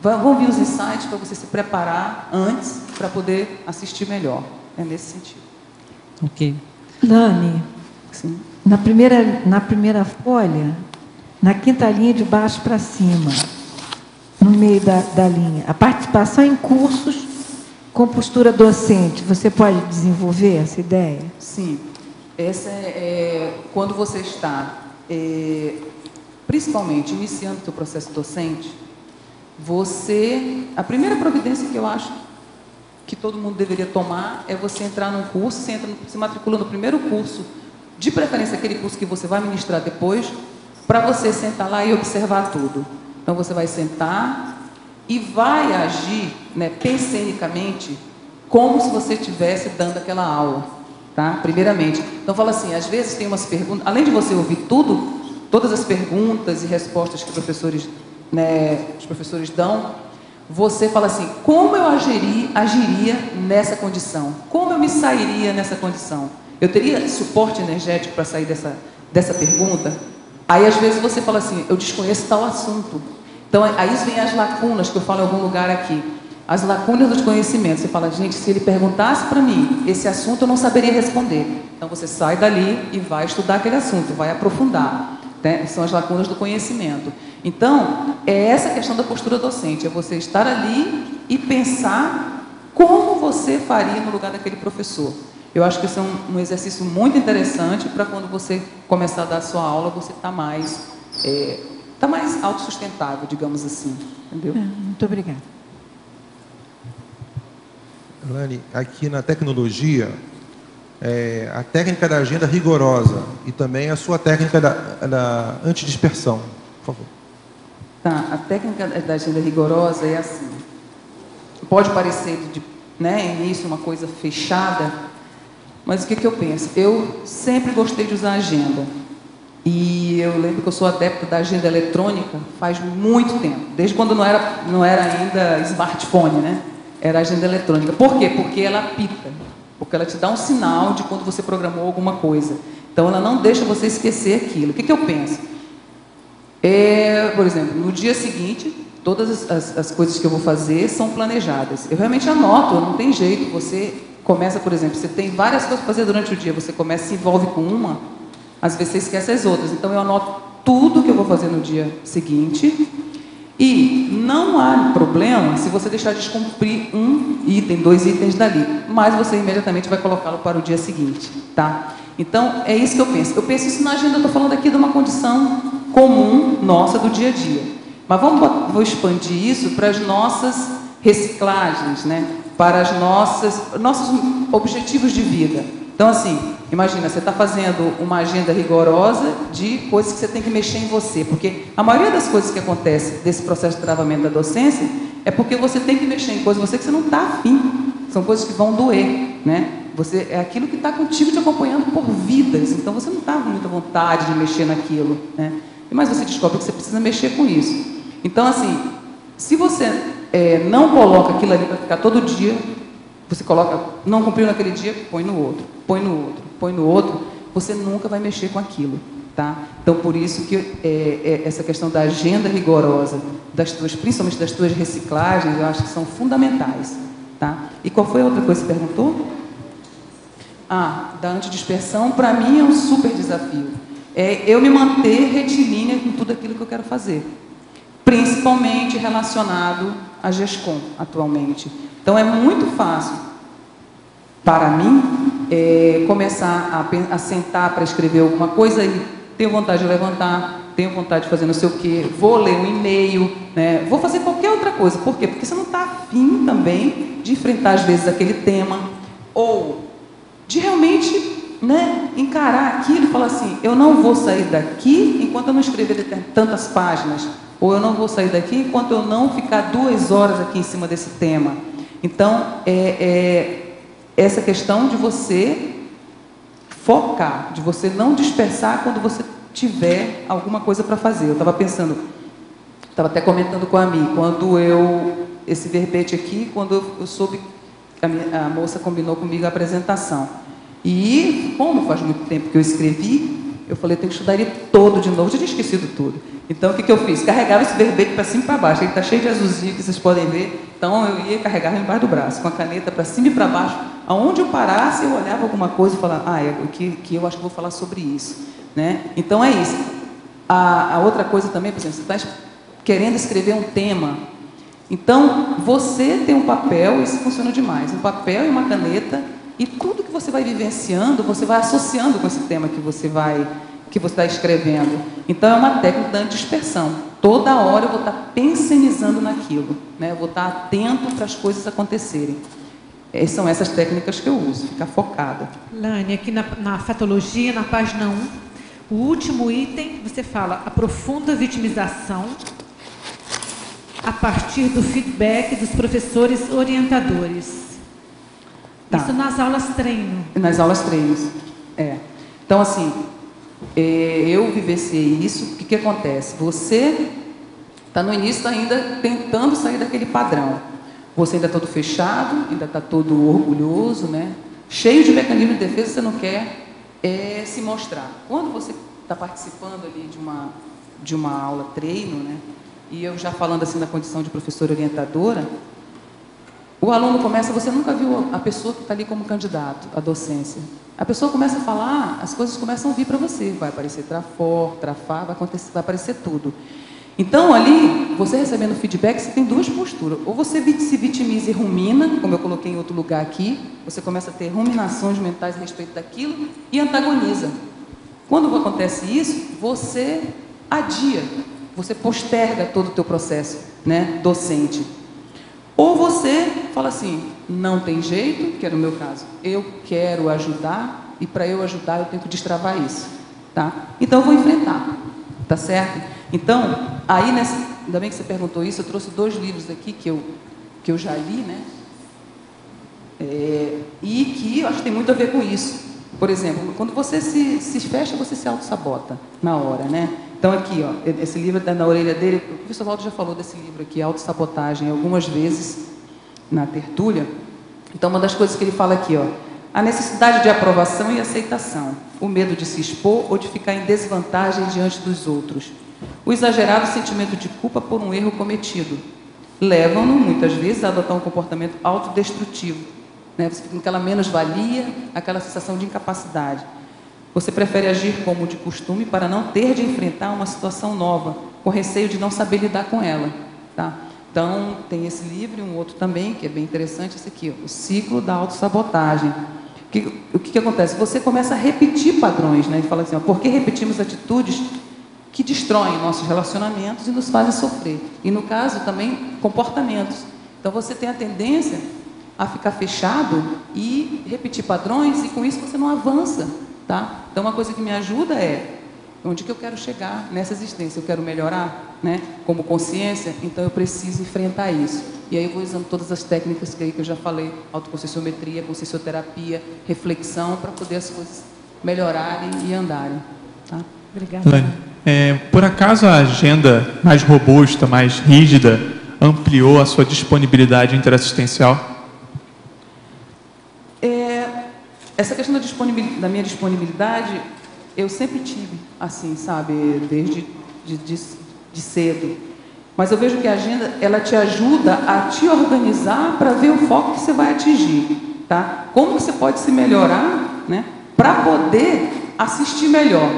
S1: Vão vir os insights para você se preparar antes para poder assistir melhor. É nesse sentido.
S9: Ok.
S13: Lani,
S1: sim.
S13: Na primeira folha, na 5ª linha de baixo para cima, no meio da linha, a participação em cursos com postura docente, você pode desenvolver essa ideia?
S1: Sim. Essa quando você está, principalmente, iniciando o seu processo docente, a primeira providência que eu acho que todo mundo deveria tomar é você entrar num curso, se matricula no primeiro curso, de preferência aquele curso que você vai ministrar depois, para você sentar lá e observar tudo. Então, você vai sentar e vai agir, né, pensenicamente, como se você estivesse dando aquela aula, tá? Primeiramente. Então, fala assim, às vezes tem umas perguntas, além de você ouvir todas as perguntas e respostas que os professores dão, você fala assim, como eu agiria nessa condição? Como eu me sairia nessa condição? Eu teria suporte energético para sair dessa pergunta? Aí, às vezes, você fala assim, eu desconheço tal assunto. Então, aí vem as lacunas que eu falo em algum lugar aqui. As lacunas dos conhecimentos. Você fala, gente, se ele perguntasse para mim esse assunto, eu não saberia responder. Então, você sai dali e vai estudar aquele assunto, vai aprofundar. Né? São as lacunas do conhecimento. Então, é essa questão da postura docente. É você estar ali e pensar como você faria no lugar daquele professor. Eu acho que isso é um exercício muito interessante para quando você começar a dar a sua aula, você está mais autossustentável, digamos assim. Entendeu?
S13: Muito obrigada.
S15: Lani, aqui na tecnologia, a técnica da agenda rigorosa e também a sua técnica da antidispersão, por favor.
S1: Tá, a técnica da agenda rigorosa é assim. Pode parecer, início, uma coisa fechada, mas o que eu penso? Eu sempre gostei de usar agenda. E eu lembro que eu sou adepta da agenda eletrônica faz muito tempo, desde quando não era ainda smartphone, né? Era agenda eletrônica. Por quê? Porque ela apita, porque ela te dá um sinal de quando você programou alguma coisa. Então, ela não deixa você esquecer aquilo. O que eu penso? Por exemplo, no dia seguinte, todas as coisas que eu vou fazer são planejadas. Eu realmente anoto, não tem jeito. Você começa, por exemplo, você tem várias coisas para fazer durante o dia, você começa, se envolve com uma, às vezes você esquece as outras. Então, eu anoto tudo que eu vou fazer no dia seguinte e não há problema se você deixar de descumprir um item, 2 itens dali, mas você imediatamente vai colocá-lo para o dia seguinte, tá? Então, é isso que eu penso. Eu penso isso na agenda, eu estou falando aqui de uma condição comum nossa do dia a dia. Mas vou expandir isso para as nossas reciclagens, né? Para nossos objetivos de vida. Então, assim, imagina, você está fazendo uma agenda rigorosa de coisas que você tem que mexer em você, porque a maioria das coisas que acontece desse processo de travamento da docência é porque você tem que mexer em coisas que você não está afim. São coisas que vão doer, né? É aquilo que está contigo te acompanhando por vidas, então você não está com muita vontade de mexer naquilo, né? Mas você descobre que você precisa mexer com isso. Então, assim, se você não coloca aquilo ali para ficar todo dia, você coloca, não cumpriu naquele dia, põe no outro, põe no outro, põe no outro, você nunca vai mexer com aquilo, tá? Então, por isso que essa questão da agenda rigorosa, principalmente das tuas reciclagens, eu acho que são fundamentais, Tá? E qual foi a outra coisa que você perguntou? Da antidispersão, para mim é um super desafio. É eu me manter retilínea com tudo aquilo que eu quero fazer, principalmente relacionado à GESCOM atualmente. Então é muito fácil para mim começar a sentar para escrever alguma coisa e tenho vontade de levantar, tenho vontade de fazer não sei o quê, vou ler um e-mail, né? Vou fazer qualquer outra coisa. Por quê? Porque você não está afim também de enfrentar às vezes aquele tema ou de realmente, né, encarar aquilo e falar assim, eu não vou sair daqui enquanto eu não escrever tantas páginas, ou eu não vou sair daqui enquanto eu não ficar 2 horas aqui em cima desse tema. Então, essa questão de você focar, de você não dispersar quando você tiver alguma coisa para fazer. Eu estava pensando, estava até comentando com a Mi, esse verbete aqui, quando eu soube, a moça combinou comigo a apresentação. E, como faz muito tempo que eu escrevi, eu falei, eu tenho que estudar ele todo de novo, eu já tinha esquecido tudo. Então, o que eu fiz? Carregava esse verbete para cima e para baixo, ele está cheio de azulzinho, que vocês podem ver, então eu ia carregar embaixo do braço, com a caneta para cima e para baixo, aonde eu parasse, eu olhava alguma coisa e falava, que eu acho que vou falar sobre isso. Né? Então, é isso. A outra coisa também, por exemplo, você está querendo escrever um tema, então, você tem um papel, isso funciona demais, um papel e uma caneta, e tudo que você vai vivenciando, você vai associando com esse tema que você está escrevendo. Então, é uma técnica da antidispersão. Toda hora eu vou estar pensionizando naquilo, né? Eu vou estar atento para as coisas acontecerem. São essas técnicas que eu uso, ficar focada.
S4: Lani, aqui na fatologia, na página 1, o último item, você fala a profunda vitimização a partir do feedback dos professores orientadores. Tá. Isso nas aulas treino.
S1: Nas aulas treinos, Então, assim, eu vivenciei isso. O que acontece? Você está no início ainda tentando sair daquele padrão. Você ainda está todo fechado, ainda está todo orgulhoso, né? Cheio de mecanismo de defesa, você não quer se mostrar. Quando você está participando ali de uma aula treino, né? E eu já falando assim na condição de professora orientadora, o aluno começa, você nunca viu a pessoa que está ali como candidato à docência. A pessoa começa a falar, as coisas começam a vir para você, vai aparecer trafor, trafar, vai aparecer tudo. Então, ali, você recebendo feedback, você tem 2 posturas. Ou você se vitimiza e rumina, como eu coloquei em outro lugar aqui, você começa a ter ruminações mentais a respeito daquilo e antagoniza. Quando acontece isso, você adia, você posterga todo o teu processo, né, docente. Ou você fala assim, não tem jeito, que é no meu caso, eu quero ajudar e para eu ajudar eu tenho que destravar isso, tá? Então eu vou enfrentar, tá certo? Então, aí, ainda bem que você perguntou isso, eu trouxe 2 livros aqui que eu já li, né? E que eu acho que tem muito a ver com isso. Por exemplo, quando você se fecha, você se auto-sabota na hora, né? Então, aqui, ó, esse livro está na orelha dele. O professor Waldo já falou desse livro aqui, Autossabotagem, algumas vezes na tertúlia. Então, uma das coisas que ele fala aqui, ó, a necessidade de aprovação e aceitação, o medo de se expor ou de ficar em desvantagem diante dos outros, o exagerado sentimento de culpa por um erro cometido, levam-no, muitas vezes, a adotar um comportamento autodestrutivo, né? Você fica com aquela menos-valia, aquela sensação de incapacidade. Você prefere agir como de costume para não ter de enfrentar uma situação nova, com receio de não saber lidar com ela. Tá? Então, tem esse livro e um outro também, que é bem interessante, esse aqui, O Ciclo da Autossabotagem. O que acontece? Você começa a repetir padrões, né? E fala assim, ó, por que repetimos atitudes que destroem nossos relacionamentos e nos fazem sofrer? E, no caso, também, comportamentos. Então, você tem a tendência a ficar fechado e repetir padrões, e com isso você não avança. Tá? Então, uma coisa que me ajuda é onde que eu quero chegar nessa existência. Eu quero melhorar, né? Como consciência, então eu preciso enfrentar isso. E aí eu vou usando todas as técnicas que eu já falei, autoconscienciometria, consciencioterapia, reflexão, para poder as coisas melhorarem e andarem. Tá?
S4: Obrigada.
S14: Lani, por acaso a agenda mais robusta, mais rígida, ampliou a sua disponibilidade interassistencial?
S1: Essa questão da minha disponibilidade, eu sempre tive, assim, sabe, desde de cedo. Mas eu vejo que a agenda, ela te ajuda a te organizar para ver o foco que você vai atingir, tá? Como que você pode se melhorar, né, para poder assistir melhor.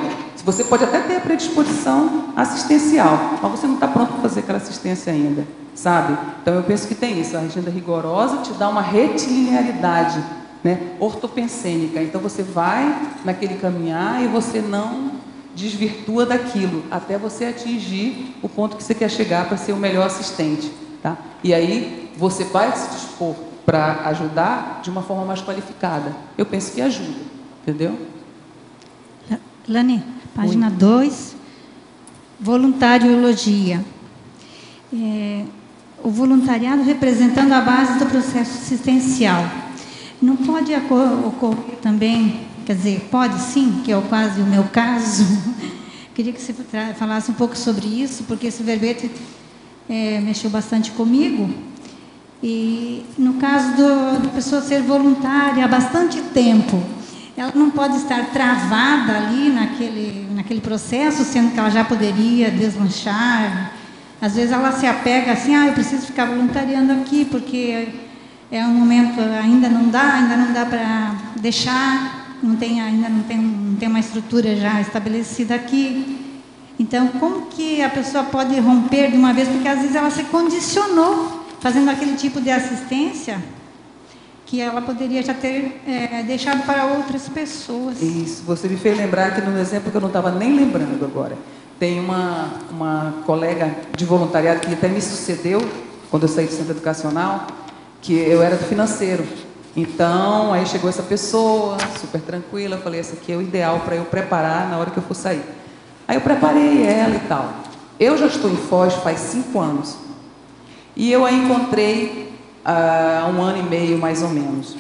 S1: Você pode até ter a predisposição assistencial, mas você não está pronto para fazer aquela assistência ainda, sabe? Então eu penso que tem isso, a agenda rigorosa te dá uma retilinearidade, né, ortopensênica. Então você vai naquele caminhar e você não desvirtua daquilo, até você atingir o ponto que você quer chegar para ser o melhor assistente, tá? E aí você vai se dispor para ajudar de uma forma mais qualificada. Eu penso que ajuda, entendeu?
S6: Lani, página 2, voluntariologia. O voluntariado representando a base do processo assistencial. Não pode ocorrer também, quer dizer, pode sim, que é quase o meu caso. Queria que você falasse um pouco sobre isso, porque esse verbete mexeu bastante comigo. E no caso da pessoa ser voluntária há bastante tempo, ela não pode estar travada ali naquele processo, sendo que ela já poderia deslanchar. Às vezes ela se apega assim, eu preciso ficar voluntariando aqui, porque é um momento, ainda não dá para deixar, ainda não tem uma estrutura já estabelecida aqui. Então, como que a pessoa pode romper de uma vez? Porque às vezes ela se condicionou fazendo aquele tipo de assistência que ela poderia já ter deixado para outras pessoas.
S1: Isso, você me fez lembrar que no exemplo que eu não estava nem lembrando agora, tem uma colega de voluntariado que até me sucedeu, quando eu saí do centro educacional, que eu era do financeiro. Então, aí chegou essa pessoa, super tranquila, eu falei, essa aqui é o ideal para eu preparar na hora que eu for sair. Aí eu preparei ela e tal. Eu já estou em Foz faz 5 anos. E eu a encontrei há 1 ano e meio, mais ou menos.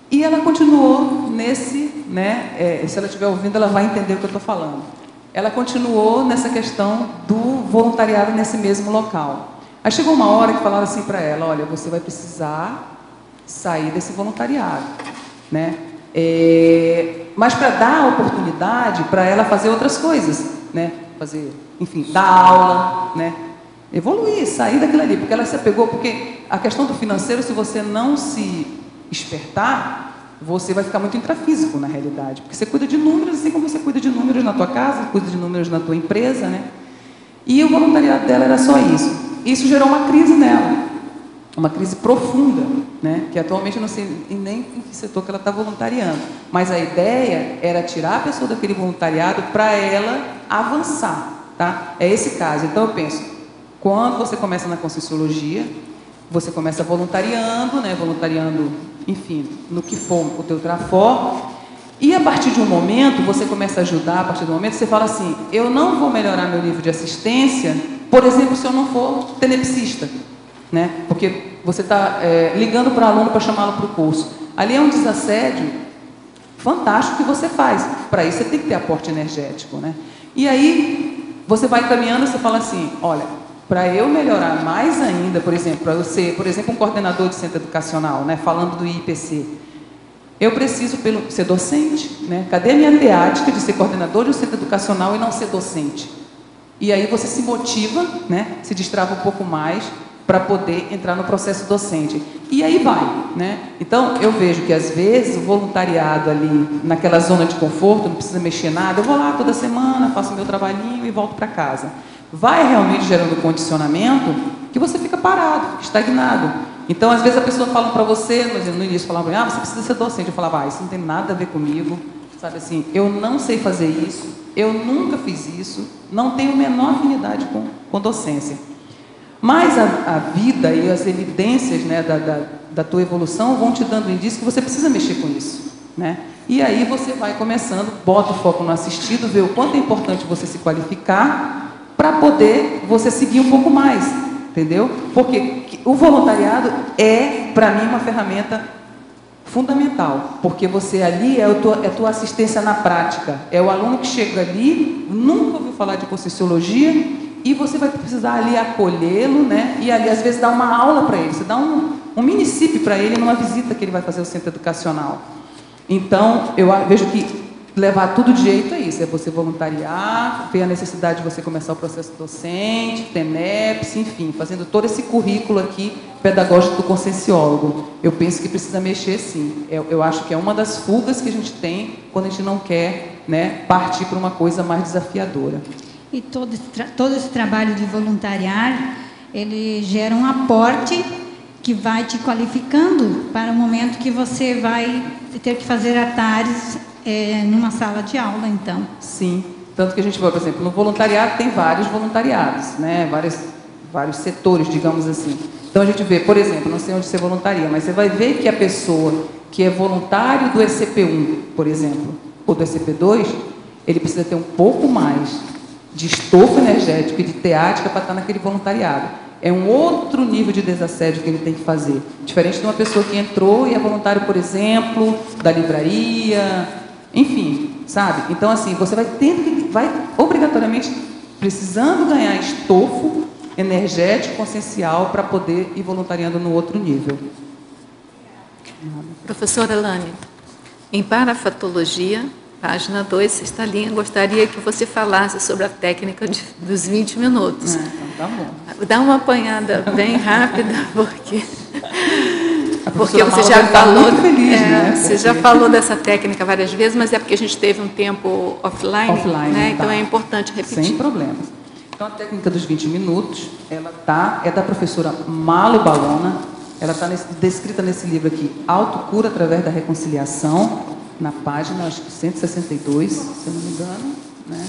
S1: E ela continuou nesse, né, se ela estiver ouvindo, ela vai entender o que eu estou falando. Ela continuou nessa questão do voluntariado nesse mesmo local. Aí chegou uma hora que falaram assim para ela, olha, você vai precisar sair desse voluntariado, né? Mas para dar a oportunidade para ela fazer outras coisas, né? Fazer, enfim, dar aula, né? Evoluir, sair daquilo ali, porque ela se apegou, porque a questão do financeiro, se você não se espertar, você vai ficar muito intrafísico na realidade, porque você cuida de números, assim como você cuida de números na tua casa, cuida de números na tua empresa, né? E o voluntariado dela era só isso. Isso gerou uma crise nela, uma crise profunda, né? Que atualmente eu não sei nem em que setor que ela está voluntariando, mas a ideia era tirar a pessoa daquele voluntariado para ela avançar, tá? É esse caso. Então eu penso, quando você começa na Conscienciologia, você começa voluntariando, né? Voluntariando, enfim, no que for o teu trafor, e a partir de um momento, você começa a ajudar, a partir do momento, você fala assim, eu não vou melhorar meu nível de assistência, por exemplo, se eu não for tenepsista, né? Porque você está ligando para o aluno para chamá-lo para o curso. Ali é um desassédio fantástico que você faz. Para isso, você tem que ter aporte energético, né? E aí, você vai caminhando e você fala assim, olha, para eu melhorar mais ainda, por exemplo, para eu ser, por exemplo, um coordenador de centro educacional, né? Falando do IPC, eu preciso ser docente, né? Cadê a minha teática de ser coordenador de um centro educacional e não ser docente? E aí você se motiva, né? Se destrava um pouco mais para poder entrar no processo docente. E aí vai, né? Então, eu vejo que às vezes o voluntariado ali, naquela zona de conforto, não precisa mexer nada, eu vou lá toda semana, faço meu trabalhinho e volto para casa. Vai realmente gerando condicionamento que você fica parado, fica estagnado. Então, às vezes a pessoa fala para você, no início falava, você precisa ser docente. Eu falava, isso não tem nada a ver comigo, sabe assim, eu não sei fazer isso, eu nunca fiz isso, não tenho a menor afinidade com docência. Mas a vida e as evidências, né, da tua evolução vão te dando indício que você precisa mexer com isso, né? E aí você vai começando, bota o foco no assistido, vê o quanto é importante você se qualificar para poder você seguir um pouco mais, entendeu? Porque o voluntariado é, para mim, uma ferramenta fundamental, porque você ali é a tua assistência na prática, é o aluno que chega ali, nunca ouviu falar de Conscienciologia, e você vai precisar ali acolhê-lo, né? E ali às vezes dar uma aula para ele, você dá um minicípio para ele numa visita que ele vai fazer ao centro educacional. Então, eu vejo que levar tudo de jeito é isso, é você voluntariar, ver a necessidade de você começar o processo docente, TENEPS, enfim, fazendo todo esse currículo aqui pedagógico do conscienciólogo. Eu penso que precisa mexer, sim. Eu acho que é uma das fugas que a gente tem quando a gente não quer, né, partir para uma coisa mais desafiadora.
S16: E todo esse trabalho de voluntariar, ele gera um aporte que vai te qualificando para o momento que você vai ter que fazer atares numa sala de aula, então.
S1: Sim, tanto que a gente vai, por exemplo, no voluntariado tem vários voluntariados, né? Vários setores, digamos assim. Então a gente vê, por exemplo, não sei onde você voluntaria, mas você vai ver que a pessoa que é voluntário do ECP1, por exemplo, ou do ECP2, ele precisa ter um pouco mais de estofo energético e de teática para estar naquele voluntariado. É um outro nível de desassédio que ele tem que fazer. Diferente de uma pessoa que entrou e é voluntário, por exemplo, da livraria, enfim, sabe? Então, assim, você vai obrigatoriamente precisando ganhar estofo energético, consciencial, para poder ir voluntariando no outro nível.
S2: Professora Lani, em parafatologia, página 2, sexta linha, gostaria que você falasse sobre a técnica dos 20 minutos.
S1: Então tá bom.
S2: Dá uma apanhada bem rápida, porque você já
S1: tá
S2: falou,
S1: muito feliz, né?
S2: Você já falou dessa técnica várias vezes, mas é porque a gente teve um tempo offline, né? Então é importante repetir.
S1: Sem problemas. Então a técnica dos 20 minutos, é da professora Malu Balona, ela está descrita nesse livro aqui, Autocura através da reconciliação, na página, acho que 162, se eu não me engano, né?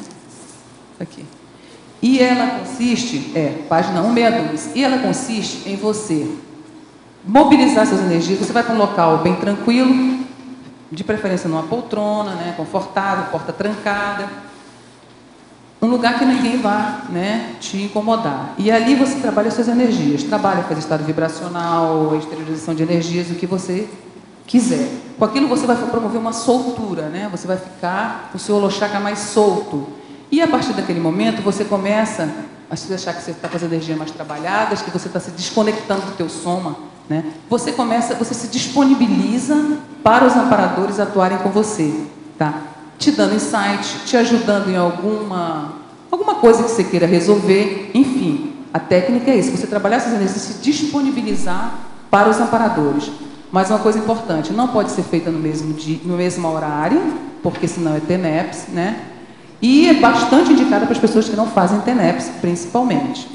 S1: Aqui. E ela consiste, página 162, e ela consiste em você mobilizar suas energias. Você vai para um local bem tranquilo, de preferência numa poltrona, né, confortável, porta trancada, um lugar que ninguém vá, né, te incomodar. E ali você trabalha suas energias, faz estado vibracional, exteriorização de energias, o que você quiser. Com aquilo você vai promover uma soltura, né? Você vai ficar o seu holochakra mais solto. E a partir daquele momento você começa a se achar que você está com as energias mais trabalhadas, que você está se desconectando do teu soma, né? Você se disponibiliza para os amparadores atuarem com você, tá? Te dando insight, te ajudando em alguma coisa que você queira resolver, enfim. A técnica é isso, você trabalhar essas energias, se disponibilizar para os amparadores. Mas uma coisa importante, não pode ser feita no mesmo horário, porque senão é TENEPS, né? E é bastante indicada para as pessoas que não fazem TENEPS, principalmente.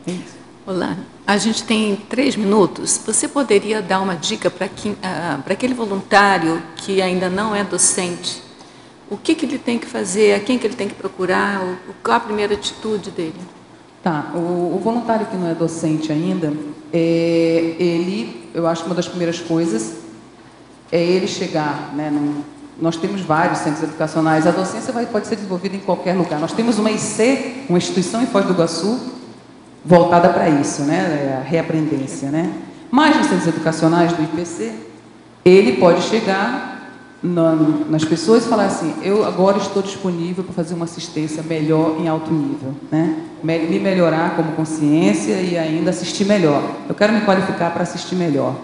S1: É isso.
S2: Olá, a gente tem 3 minutos. Você poderia dar uma dica para aquele voluntário que ainda não é docente? O que ele tem que fazer? A quem que ele tem que procurar? Qual a primeira atitude dele?
S1: Tá, o voluntário que não é docente ainda, eu acho que uma das primeiras coisas é ele chegar, né, nós temos vários centros educacionais, a docência pode ser desenvolvida em qualquer lugar. Nós temos uma IC, uma instituição em Foz do Iguaçu, voltada para isso, né, a reaprendência, né? Mas nos centros educacionais do IPC, ele pode chegar nas pessoas e falar assim, eu agora estou disponível para fazer uma assistência melhor em alto nível, né? Me melhorar como consciência e ainda assistir melhor. Eu quero me qualificar para assistir melhor.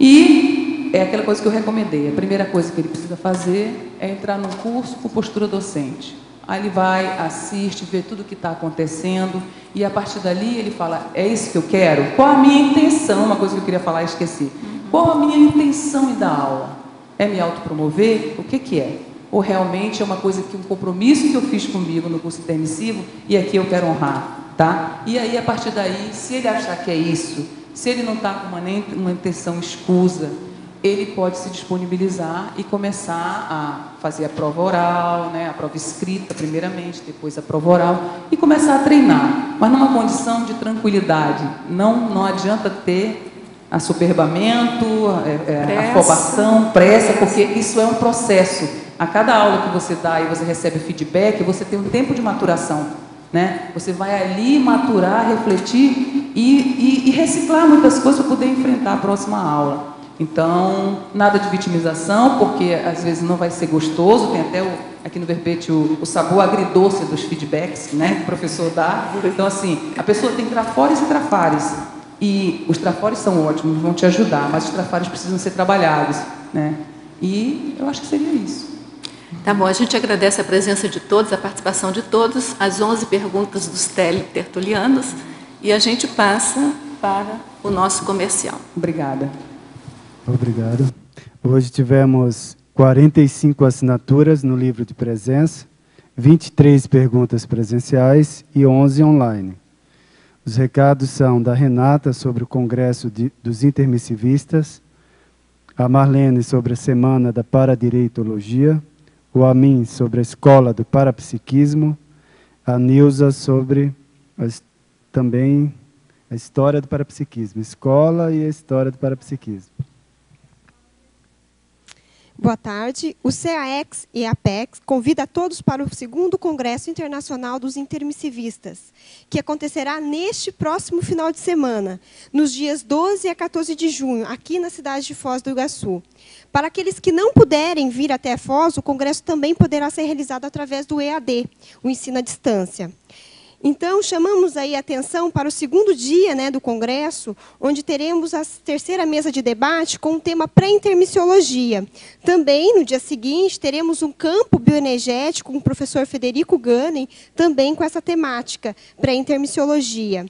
S1: E é aquela coisa que eu recomendei. A primeira coisa que ele precisa fazer é entrar num curso com postura docente. Aí ele vai, assiste, vê tudo o que está acontecendo e a partir dali ele fala, é isso que eu quero? Qual a minha intenção? Uma coisa que eu queria falar e esqueci. Qual a minha intenção em dar aula? É me autopromover? O que é? Ou realmente é uma coisa um compromisso que eu fiz comigo no curso intermissivo e aqui eu quero honrar, tá? E aí, a partir daí, se ele achar que é isso, se ele não está com uma intenção escusa, ele pode se disponibilizar e começar a fazer a prova oral, né? A prova escrita primeiramente, depois a prova oral, e começar a treinar, mas numa condição de tranquilidade. Não adianta ter assoberbamento, afobação, pressa, porque isso é um processo. A cada aula que você dá e você recebe feedback, você tem um tempo de maturação, né? Você vai ali maturar, refletir e reciclar muitas coisas para poder enfrentar a próxima aula. Então, nada de vitimização, porque às vezes não vai ser gostoso, tem até aqui no verbete o sabor agridoce dos feedbacks, né, que o professor dá. Então, assim, a pessoa tem trafores e trafares. E os trafores são ótimos, vão te ajudar, mas os trafares precisam ser trabalhados, né? E eu acho que seria isso.
S2: Tá bom, a gente agradece a presença de todos, a participação de todos, as 11 perguntas dos teletertulianos, e a gente passa para o nosso comercial.
S1: Obrigada.
S17: Obrigado. Hoje tivemos 45 assinaturas no livro de presença, 23 perguntas presenciais e 11 online. Os recados são da Renata sobre o Congresso dos Intermissivistas, a Marlene sobre a Semana da Paradireitologia, o Amin sobre a Escola do Parapsiquismo, a Nilza sobre também a História do Parapsiquismo, Escola e a História do Parapsiquismo.
S18: Boa tarde. O CAEX e a APEX convida a todos para o 2º Congresso Internacional dos Intermissivistas, que acontecerá neste próximo final de semana, nos dias 12 a 14 de junho, aqui na cidade de Foz do Iguaçu. Para aqueles que não puderem vir até Foz, o congresso também poderá ser realizado através do EAD, o ensino à distância. Então, chamamos aí a atenção para o 2º dia, né, do congresso, onde teremos a 3ª mesa de debate com o tema pré-intermissiologia. Também, no dia seguinte, teremos um campo bioenergético com o professor Federico Ganem, também com essa temática, pré-intermissiologia.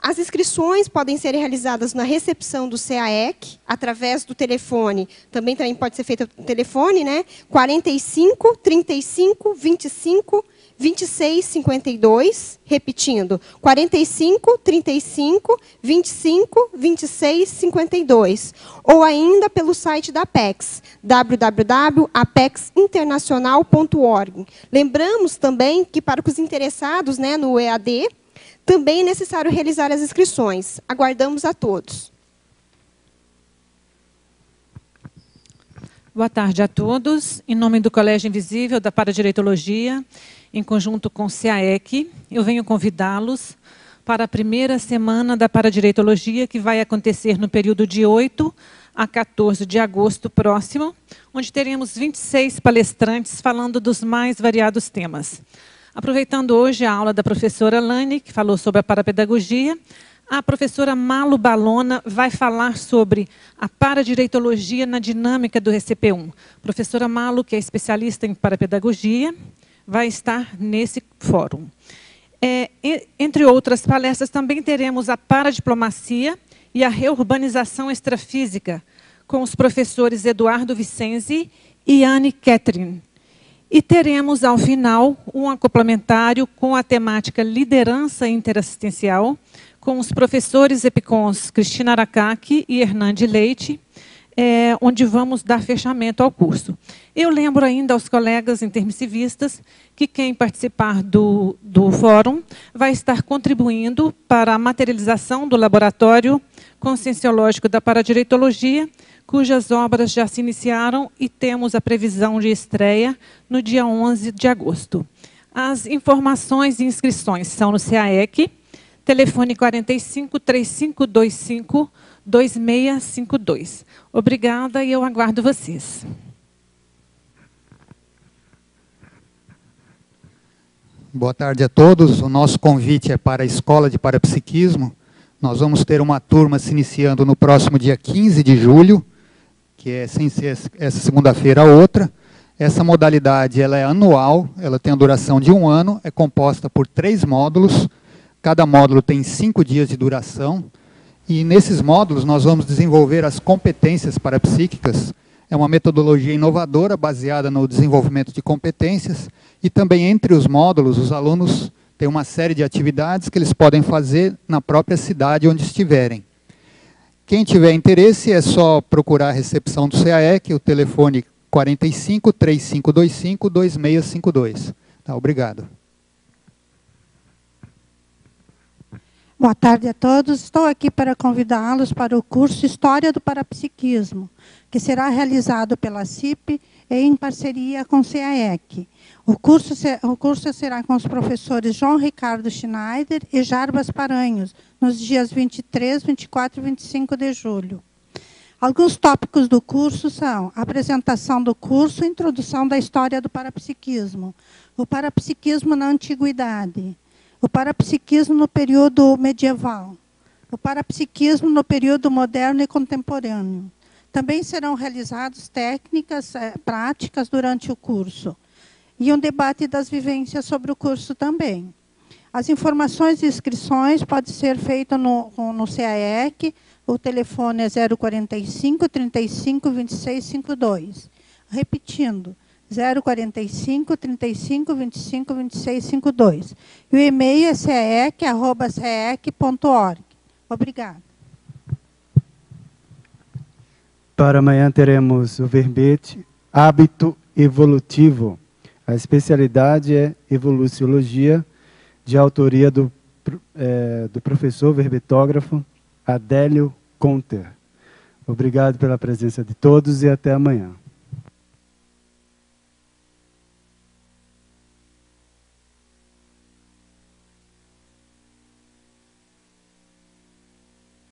S18: As inscrições podem ser realizadas na recepção do CAEC, através do telefone, também pode ser feito no telefone, né, 45 35 25 26 52, repetindo, 45 35 25 26 52, ou ainda pelo site da APEX, www.apexinternacional.org. Lembramos também que para os interessados, né, no EAD, também é necessário realizar as inscrições. Aguardamos a todos.
S4: Boa tarde a todos. Em nome do Colégio Invisível da Paradireitologia, em conjunto com o CAEC, eu venho convidá-los para a 1ª semana da Paradireitologia, que vai acontecer no período de 8 a 14 de agosto próximo, onde teremos 26 palestrantes falando dos mais variados temas. Aproveitando hoje a aula da professora Lani, que falou sobre a parapedagogia, a professora Malu Balona vai falar sobre a paradireitologia na dinâmica do RCP1. Professora Malu, que é especialista em parapedagogia, vai estar nesse fórum. Entre outras palestras, também teremos a paradiplomacia e a reurbanização extrafísica, com os professores Eduardo Vicenzi e Anne Catherine. E teremos, ao final, um complementário com a temática liderança interassistencial, com os professores EPICONs Cristina Aracaki e Hernande Leite, onde vamos dar fechamento ao curso. Eu lembro ainda aos colegas intermissivistas que quem participar do fórum vai estar contribuindo para a materialização do laboratório conscienciológico da paradireitologia, cujas obras já se iniciaram e temos a previsão de estreia no dia 11 de agosto. As informações e inscrições são no CAEC, telefone 45 3525 2652. Obrigada e eu aguardo vocês.
S19: Boa tarde a todos. O nosso convite é para a Escola de Parapsiquismo. Nós vamos ter uma turma se iniciando no próximo dia 15 de julho, que é sem ser essa segunda-feira a outra. Essa modalidade ela é anual, ela tem a duração de 1 ano, é composta por 3 módulos. Cada módulo tem 5 dias de duração. E nesses módulos nós vamos desenvolver as competências parapsíquicas. É uma metodologia inovadora baseada no desenvolvimento de competências. E também entre os módulos, os alunos têm uma série de atividades que eles podem fazer na própria cidade onde estiverem. Quem tiver interesse é só procurar a recepção do CAEC, o telefone 45 3525 2652. Tá, obrigado.
S20: Boa tarde a todos. Estou aqui para convidá-los para o curso História do Parapsiquismo, que será realizado pela CIP em parceria com o CAEC. O curso será com os professores João Ricardo Schneider e Jarbas Paranhos, nos dias 23, 24 e 25 de julho. Alguns tópicos do curso são a apresentação do curso, introdução da história do parapsiquismo, o parapsiquismo na antiguidade, o parapsiquismo no período medieval, o parapsiquismo no período moderno e contemporâneo. Também serão realizadas técnicas práticas durante o curso. e um debate das vivências sobre o curso também. As informações e inscrições podem ser feitas no CAEC, o telefone é 045 35 26 52. Repetindo, 045 35 25 26 52. E o e-mail é caec@caec.org. Obrigada.
S17: Para amanhã teremos o verbete Hábito Evolutivo. A especialidade é Evoluciologia, de autoria do professor verbetógrafo Adélio Conter. Obrigado pela presença de todos e até amanhã.